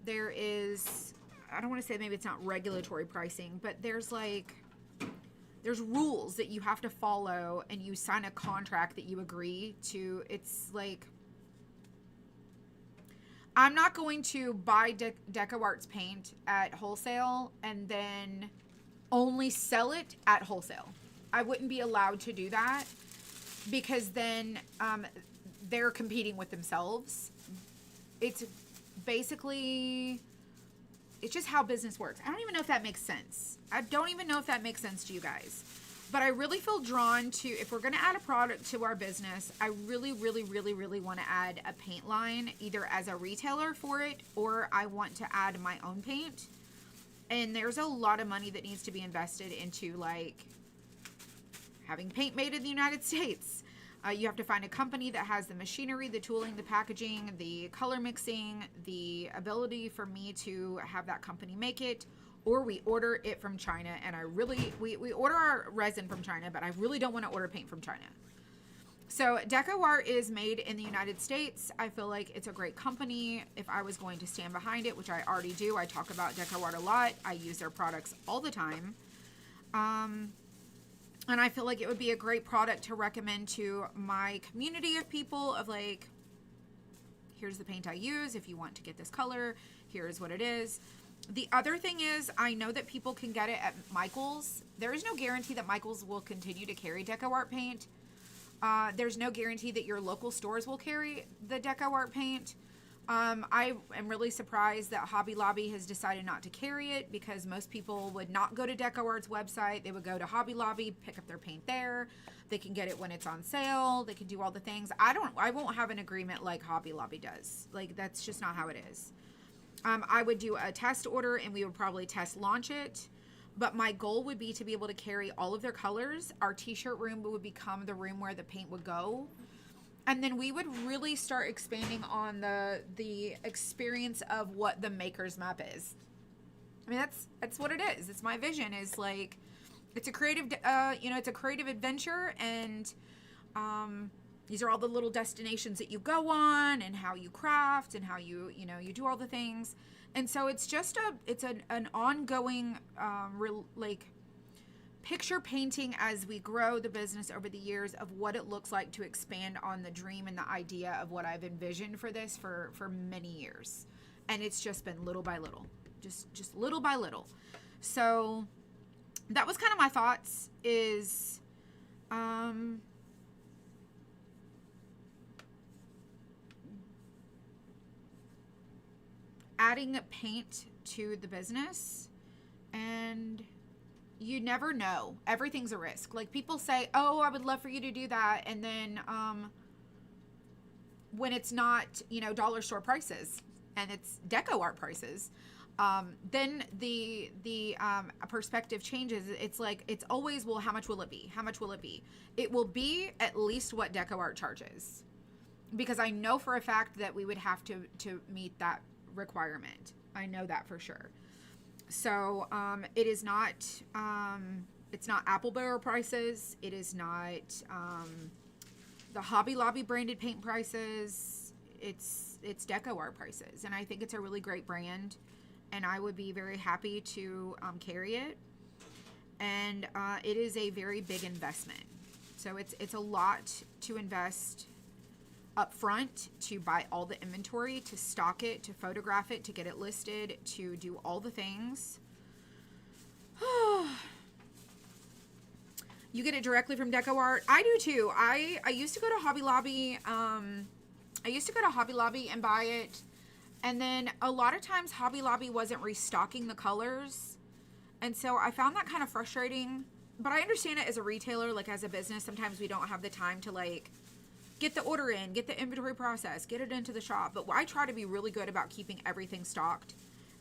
There is, I don't want to say maybe it's not regulatory pricing, but there's rules that you have to follow, and you sign a contract that you agree to. It's like, I'm not going to buy Deco Art's paint at wholesale and then only sell it at wholesale. I wouldn't be allowed to do that, because then they're competing with themselves. It's basically, it's just how business works. I don't even know if that makes sense. I don't even know if that makes sense to you guys. But I really feel drawn to, if we're going to add a product to our business, I really, really, really, really want to add a paint line, either as a retailer for it, or I want to add my own paint. And there's a lot of money that needs to be invested into, like, having paint made in the United States. You have to find a company that has the machinery, the tooling, the packaging, the color mixing, the ability for me to have that company make it, or we order it from China. And we order our resin from China, but I really don't want to order paint from China. So Deco Art is made in the United States. I feel like it's a great company. If I was going to stand behind it, which I already do, I talk about Deco Art a lot. I use their products all the time. And I feel like it would be a great product to recommend to my community of people of like, here's the paint I use. If you want to get this color, here's what it is. The other thing is, I know that people can get it at Michael's. There is no guarantee that Michael's will continue to carry Deco Art paint. There's no guarantee that your local stores will carry the Deco Art paint. I am really surprised that Hobby Lobby has decided not to carry it, because most people would not go to Deco Art's website. They would go to Hobby Lobby, pick up their paint there. They can get it when it's on sale. They can do all the things. I won't have an agreement like Hobby Lobby does. Like, that's just not how it is. I would do a test order, and we would probably test launch it. But my goal would be to be able to carry all of their colors. Our t-shirt room would become the room where the paint would go. And then we would really start expanding on the experience of what the maker's map is. I mean, that's what it is. It's my vision, is like, it's a creative, it's a creative adventure. And these are all the little destinations that you go on, and how you craft, and how you do all the things. And so it's just an ongoing, picture painting as we grow the business over the years of what it looks like to expand on the dream and the idea of what I've envisioned for this for many years. And it's just been little by little, just little by little. So that was kind of my thoughts, is, adding paint to the business. And you never know. Everything's a risk. Like, people say, oh, I would love for you to do that. And then when it's not, dollar store prices, and it's Deco Art prices, then the perspective changes. It's like, it's always, well, how much will it be? How much will it be? It will be at least what Deco Art charges, because I know for a fact that we would have to meet that requirement. I know that for sure. So it is not, it's not Apple Barrel prices. It is not the Hobby Lobby branded paint prices. It's Deco Art prices. And I think it's a really great brand, and I would be very happy to carry it. And it is a very big investment. So it's a lot to invest up front, to buy all the inventory, to stock it, to photograph it, to get it listed, to do all the things. You get it directly from Deco Art. I do too. I used to go to Hobby Lobby. And buy it. And then a lot of times Hobby Lobby wasn't restocking the colors. And so I found that kind of frustrating. But I understand it as a retailer, like as a business. Sometimes we don't have the time to get the order in, get the inventory process, get it into the shop. But I try to be really good about keeping everything stocked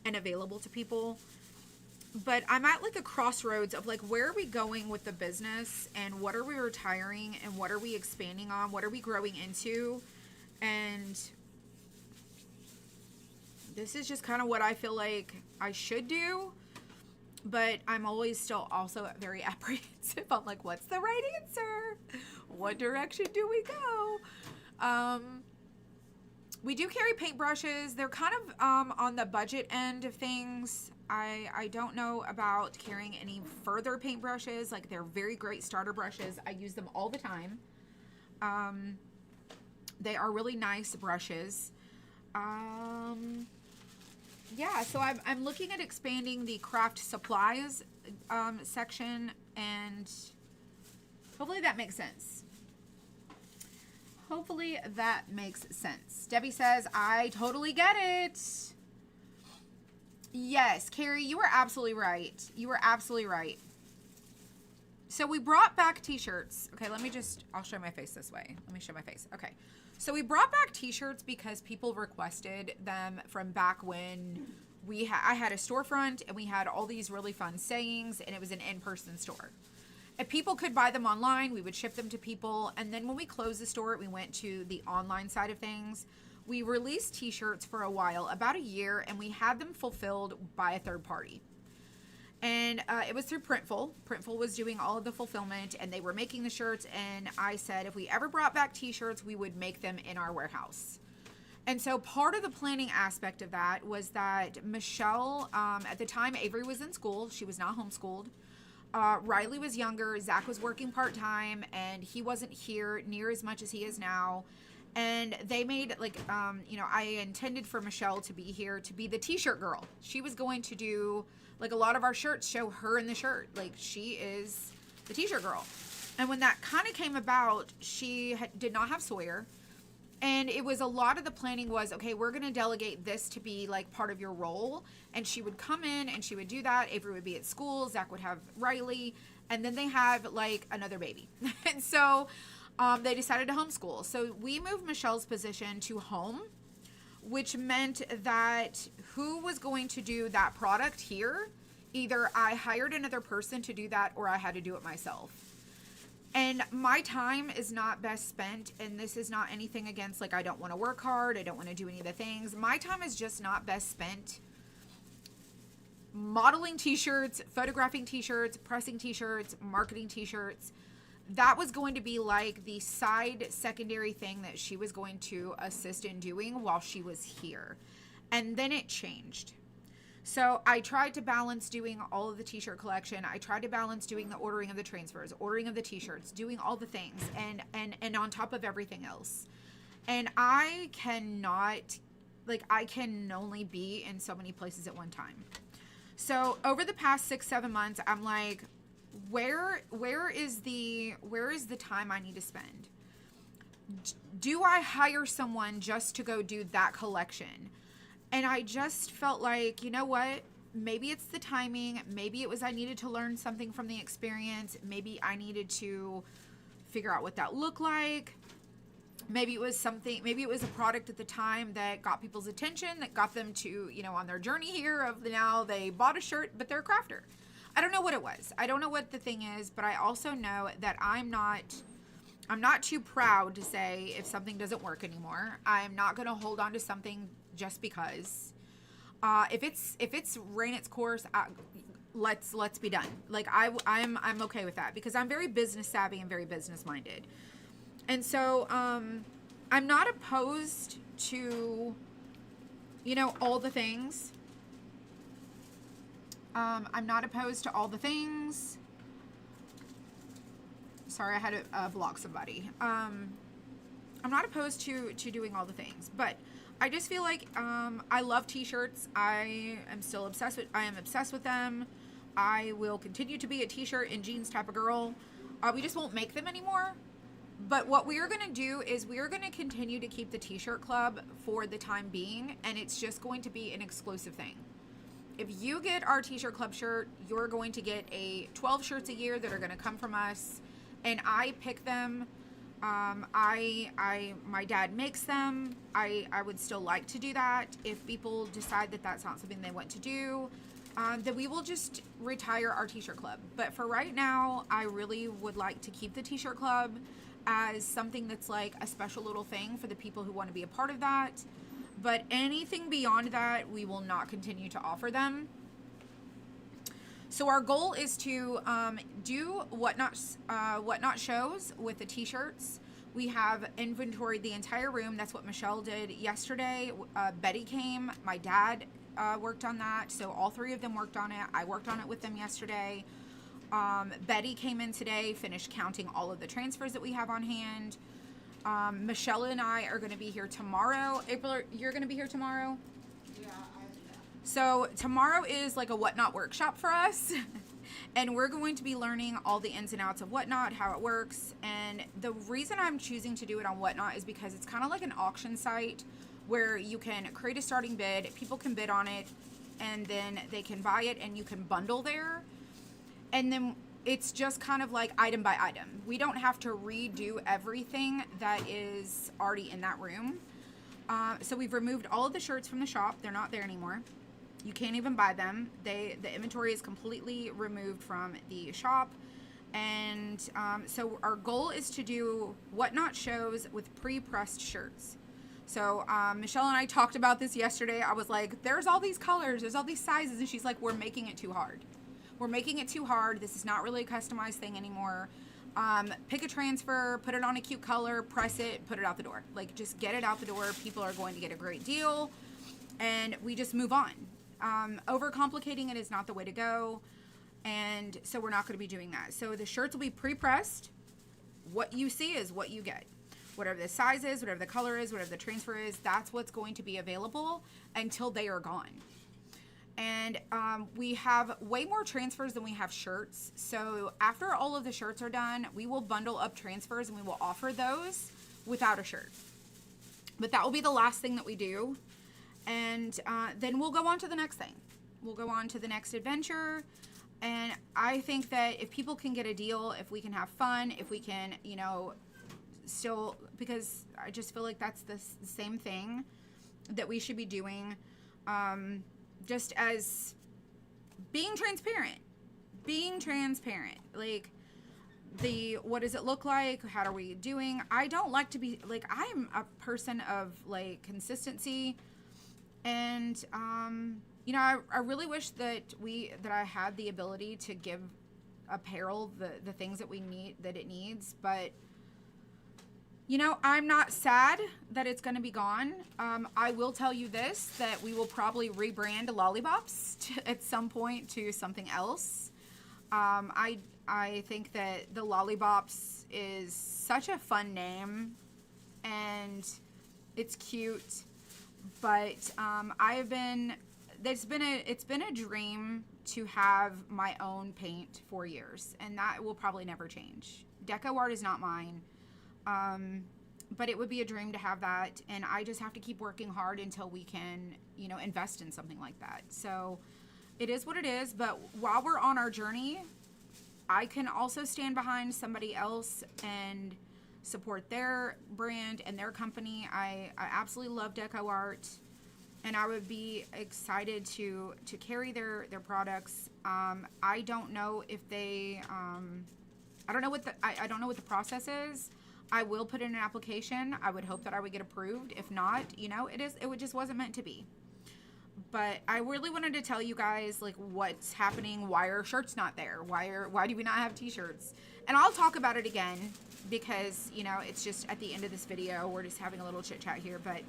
and available to people. But I'm at a crossroads of where are we going with the business, and what are we retiring, and what are we expanding on? What are we growing into? And this is just kind of what I feel like I should do. But I'm always still also very apprehensive. I'm like, what's the right answer? What direction do we go? We do carry paintbrushes. They're kind of on the budget end of things. I don't know about carrying any further paintbrushes. They're very great starter brushes. I use them all the time. They are really nice brushes. Yeah, so I'm looking at expanding the craft supplies section, and hopefully that makes sense. Hopefully that makes sense. Debbie says, I totally get it. Yes, Carrie, you were absolutely right. You were absolutely right. So we brought back t-shirts. Okay, I'll show my face this way. Let me show my face. Okay. So we brought back t-shirts because people requested them from back when I had a storefront, and we had all these really fun sayings, and it was an in-person store. If people could buy them online, we would ship them to people. And then when we closed the store, we went to the online side of things. We released t-shirts for a while, about a year, and we had them fulfilled by a third party. And it was through Printful. Printful was doing all of the fulfillment, and they were making the shirts. And I said if we ever brought back t-shirts, we would make them in our warehouse. And so part of the planning aspect of that was that Michelle, at the time, Avery was in school. She was not homeschooled. Riley was younger. Zach was working part-time, and he wasn't here near as much as he is now. And they made, like, I intended for Michelle to be here to be the t-shirt girl. She was going to do, like, a lot of our shirts show her in the shirt. Like, she is the t-shirt girl. And when that kind of came about, she did not have Sawyer. And it was a lot of the planning was, okay, we're going to delegate this to be like part of your role. And she would come in and she would do that. Avery would be at school. Zach would have Riley. And then they have like another baby. And so they decided to homeschool. So we moved Michelle's position to home, which meant that who was going to do that product here? Either I hired another person to do that or I had to do it myself. And my time is not best spent, and this is not anything against, like, I don't want to work hard, I don't want to do any of the things. My time is just not best spent modeling t-shirts, photographing t-shirts, pressing t-shirts, marketing t-shirts. That was going to be like the side secondary thing that she was going to assist in doing while she was here. And then it changed. So I tried to balance doing all of the t-shirt collection. I tried to balance doing the ordering of the transfers, ordering of the t-shirts, doing all the things, and on top of everything else. And I cannot, like, I can only be in so many places at one time. So over the past 6-7 months, I'm like, where is the time I need to spend? Do I hire someone just to go do that collection? And I just felt like, you know what? Maybe it's the timing. Maybe it was I needed to learn something from the experience. Maybe I needed to figure out what that looked like. Maybe it was a product at the time that got people's attention, that got them to, on their journey here of now they bought a shirt, but they're a crafter. I don't know what it was. I don't know what the thing is, but I also know that I'm not too proud to say if something doesn't work anymore. I'm not going to hold on to something just because. If it's ran its course, let's be done. Like I'm okay with that because I'm very business savvy and very business minded. And so I'm not opposed to all the things. I'm not opposed to all the things. Sorry, I had to block somebody. I'm not opposed to doing all the things, but I just feel like I love t-shirts. I am obsessed with them. I will continue to be a t-shirt and jeans type of girl. We just won't make them anymore. But what we are going to do is we are going to continue to keep the t-shirt club for the time being, and it's just going to be an exclusive thing. If you get our t-shirt club shirt, you're going to get 12 shirts a year that are going to come from us, and I pick them. My dad makes them. I would still like to do that. If people decide that that's not something they want to do, then we will just retire our t-shirt club. But for right now, I really would like to keep the t-shirt club as something that's like a special little thing for the people who want to be a part of that. But anything beyond that, we will not continue to offer them. So our goal is to do whatnot shows with the t-shirts. We have inventoried the entire room. That's what Michelle did yesterday. Betty came. My dad worked on that. So all three of them worked on it. I worked on it with them yesterday. Betty came in today, finished counting all of the transfers that we have on hand. Michelle and I are going to be here tomorrow. April, you're going to be here tomorrow? Yeah. So tomorrow is like a Whatnot workshop for us. And we're going to be learning all the ins and outs of Whatnot, how it works. And the reason I'm choosing to do it on Whatnot is because it's kind of like an auction site where you can create a starting bid, people can bid on it, and then they can buy it and you can bundle there. And then it's just kind of like item by item. We don't have to redo everything that is already in that room. So we've removed all of the shirts from the shop. They're not there anymore. You can't even buy them. The inventory is completely removed from the shop. And so our goal is to do whatnot shows with pre-pressed shirts. So Michelle and I talked about this yesterday. I was like, there's all these colors, there's all these sizes. And she's like, we're making it too hard. We're making it too hard. This is not really a customized thing anymore. Pick a transfer, put it on a cute color, press it, put it out the door. Like, just get it out the door. People are going to get a great deal. And we just move on. Overcomplicating it is not the way to go. And so we're not going to be doing that. So the shirts will be pre-pressed. What you see is what you get. Whatever the size is, whatever the color is, whatever the transfer is, that's what's going to be available until they are gone. And we have way more transfers than we have shirts. So after all of the shirts are done, we will bundle up transfers and we will offer those without a shirt. But that will be the last thing that we do. And then we'll go on to the next thing. We'll go on to the next adventure. And I think that if people can get a deal, if we can have fun, if we can, you know, still, because I just feel like that's the same thing that we should be doing, just as being transparent, like what does it look like? How are we doing? I don't like to be like, I'm a person of like consistency, and you know, I really wish that I had the ability to give apparel the things that it needs, but you know, I'm not sad that it's going to be gone. I will tell you this, that we will probably rebrand Lollipops at some point to something else. I think that the Lollipops is such a fun name, and it's cute, but it's been a dream to have my own paint for years, and that will probably never change. Deco art is not mine. But it would be a dream to have that, and I just have to keep working hard until we can, you know, invest in something like that. So it is what it is, but while we're on our journey, I can also stand behind somebody else and support their brand and their company. I absolutely love Deco Art, and I would be excited to carry their products. I don't know if they, I don't know what the process is. I will put in an application. I would hope that I would get approved. If not, you know, it just wasn't meant to be. But I really wanted to tell you guys, like, what's happening. Why are shirts not there? Why do we not have t-shirts? And I'll talk about it again because, you know, it's just at the end of this video. We're just having a little chit chat here. But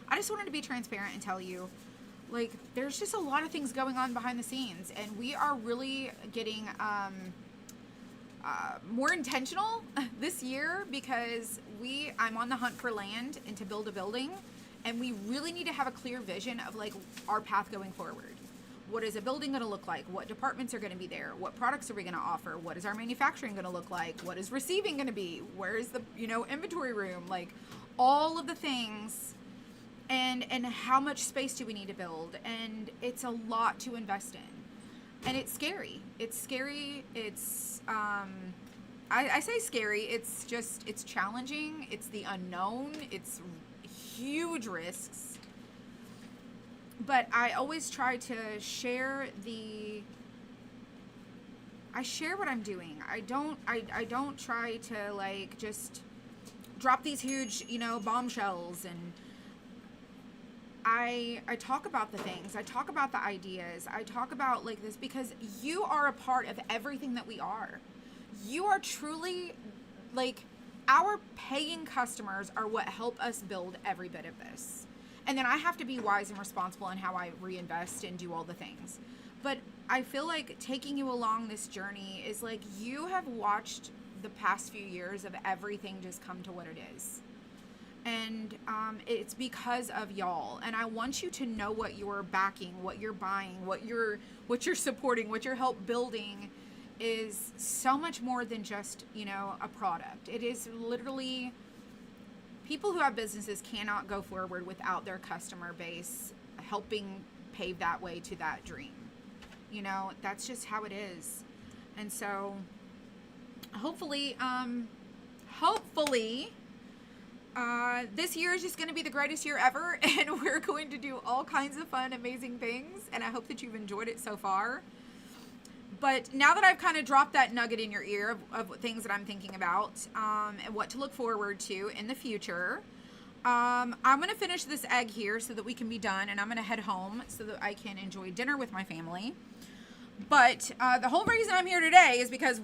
I just wanted to be transparent and tell you, like, there's just a lot of things going on behind the scenes. And we are really getting more intentional this year because I'm on the hunt for land and to build a building, and we really need to have a clear vision of like our path going forward. What is a building going to look like? What departments are going to be there? What products are we going to offer? What is our manufacturing going to look like? What is receiving going to be? Where is the, you know, inventory room? Like all of the things, and how much space do we need to build? And it's a lot to invest in. And it's scary. It's I say scary. It's challenging. It's the unknown. It's huge risks. But I always try to share what I'm doing. I don't try to like just drop these huge, you know, bombshells, and I talk about the things. I talk about the ideas. I talk about like this because you are a part of everything that we are. You are truly, like, our paying customers are what help us build every bit of this. And then I have to be wise and responsible in how I reinvest and do all the things. But I feel like taking you along this journey is like you have watched the past few years of everything just come to what it is. And it's because of y'all. And I want you to know what you're backing, what you're buying, what you're supporting, what you're help building is so much more than just, you know, a product. It is literally, people who have businesses cannot go forward without their customer base helping pave that way to that dream. You know, that's just how it is. And so hopefully, this year is just going to be the greatest year ever, and we're going to do all kinds of fun, amazing things, and I hope that you've enjoyed it so far. But now that I've kind of dropped that nugget in your ear of things that I'm thinking about, and what to look forward to in the future, I'm going to finish this egg here so that we can be done, and I'm going to head home so that I can enjoy dinner with my family. But the whole reason I'm here today is because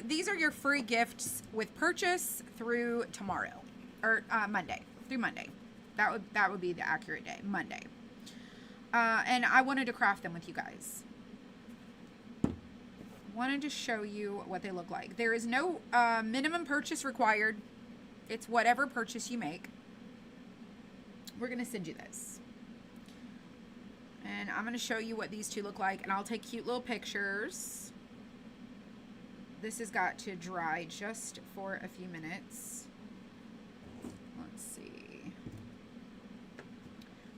these are your free gifts with purchase through tomorrow, or Monday, through Monday. That would be the accurate day, Monday. And I wanted to craft them with you guys. Wanted to show you what they look like. There is no minimum purchase required. It's whatever purchase you make. We're going to send you this. And I'm going to show you what these two look like. And I'll take cute little pictures. This has got to dry just for a few minutes. Let's see.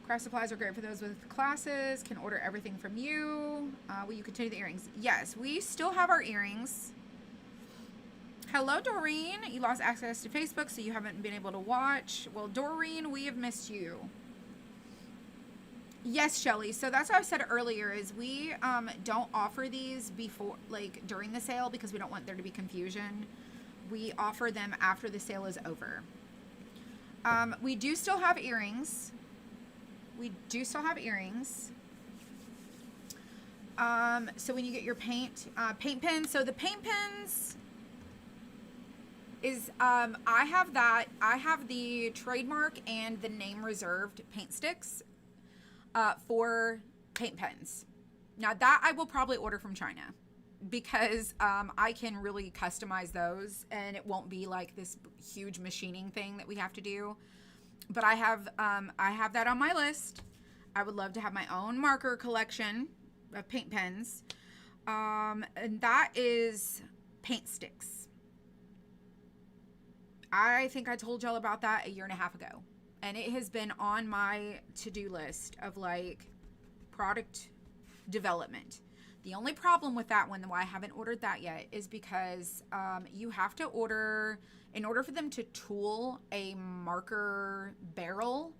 Craft supplies are great for those with classes. Can order everything from you. Will you continue the earrings? Yes, we still have our earrings. Hello, Doreen. You lost access to Facebook, so you haven't been able to watch. Well, Doreen, we have missed you. Yes, Shelly. So that's what I said earlier is we don't offer these before, like during the sale, because we don't want there to be confusion. We offer them after the sale is over. We do still have earrings. So when you get your paint pens, so the paint pens is, I have the trademark and the name reserved paint sticks for paint pens. Now that I will probably order from China because I can really customize those and it won't be like this huge machining thing that we have to do. But I have that on my list. I would love to have my own marker collection of paint pens. And that is paint sticks. I think I told y'all about that a year and a half ago. And it has been on my to-do list of like product development. The only problem with that one, why I haven't ordered that yet, is because you have to order, in order for them to tool a marker barrel,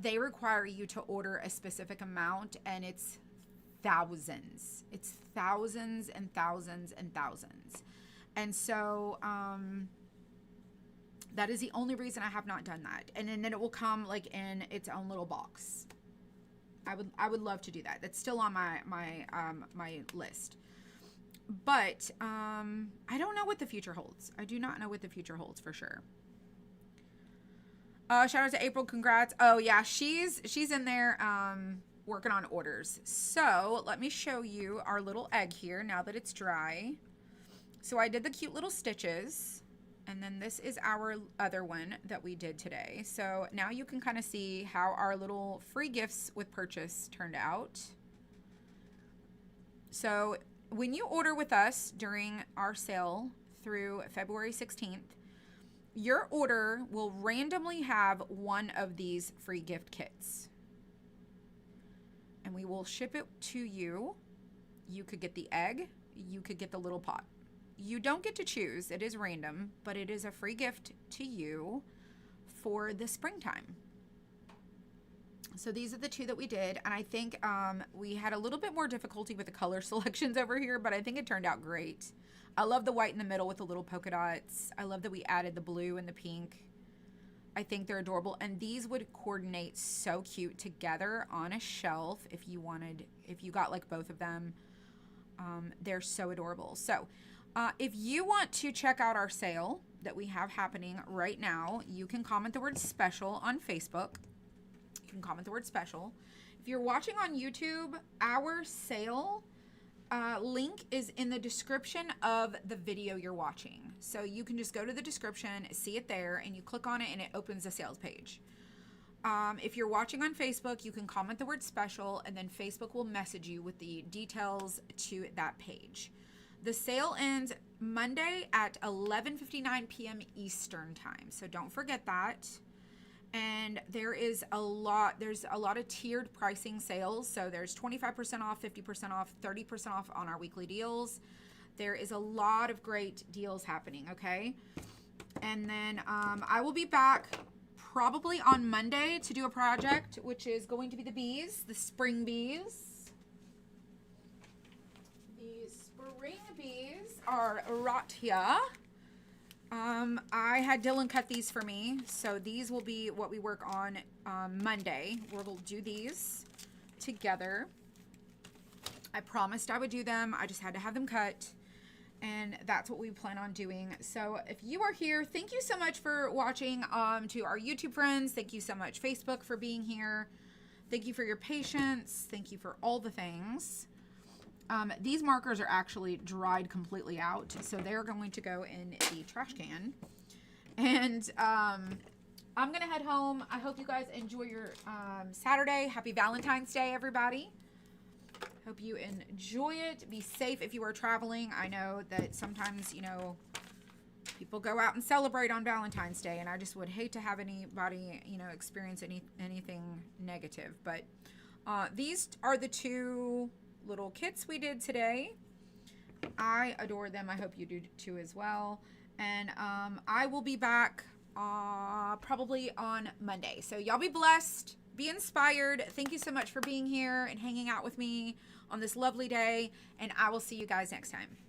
they require you to order a specific amount, and it's thousands. It's thousands and thousands and thousands. And so that is the only reason I have not done that. And then it will come like in its own little box. I would love to do that. That's still on my list. But I don't know what the future holds. I do not know what the future holds for sure. Shout out to April. Congrats. Oh yeah, she's in there working on orders. So let me show you our little egg here now that it's dry. So I did the cute little stitches. And then this is our other one that we did today. So now you can kind of see how our little free gifts with purchase turned out. So when you order with us during our sale through February 16th, your order will randomly have one of these free gift kits. And we will ship it to you. You could get the egg. You could get the little pot. You don't get to choose. It is random, but it is a free gift to you for the springtime. So these are the two that we did. And I think we had a little bit more difficulty with the color selections over here, but I think it turned out great. I love the white in the middle with the little polka dots. I love that we added the blue and the pink. I think they're adorable. And these would coordinate so cute together on a shelf if you got like both of them. They're so adorable. So if you want to check out our sale that we have happening right now, you can comment the word special on Facebook. You can comment the word special. If you're watching on YouTube, our sale link is in the description of the video you're watching. So you can just go to the description, see it there, and you click on it and it opens the sales page. If you're watching on Facebook, you can comment the word special and then Facebook will message you with the details to that page. The sale ends Monday at 11:59 p.m. Eastern time. So don't forget that. And there's a lot of tiered pricing sales. So there's 25% off, 50% off, 30% off on our weekly deals. There is a lot of great deals happening, okay? And then I will be back probably on Monday to do a project, which is going to be the bees, the spring bees. ring bees are right here. I had Dylan cut these for me, so these will be what we work on Monday. We'll do these together. I promised I would do them. I just had to have them cut, and that's what we plan on doing. So if you are here, thank you so much for watching. To our YouTube friends, thank you so much. Facebook for being here. Thank you for your patience. Thank you for all the things. These markers are actually dried completely out, so they're going to go in the trash can. And I'm going to head home. I hope you guys enjoy your Saturday. Happy Valentine's Day, everybody. Hope you enjoy it. Be safe if you are traveling. I know that sometimes, you know, people go out and celebrate on Valentine's Day, and I just would hate to have anybody, you know, experience anything negative. But these are the two little kits we did today. I adore them. I hope you do too as well. And I will be back probably on Monday. So y'all be blessed, be inspired. Thank you so much for being here and hanging out with me on this lovely day, and I will see you guys next time.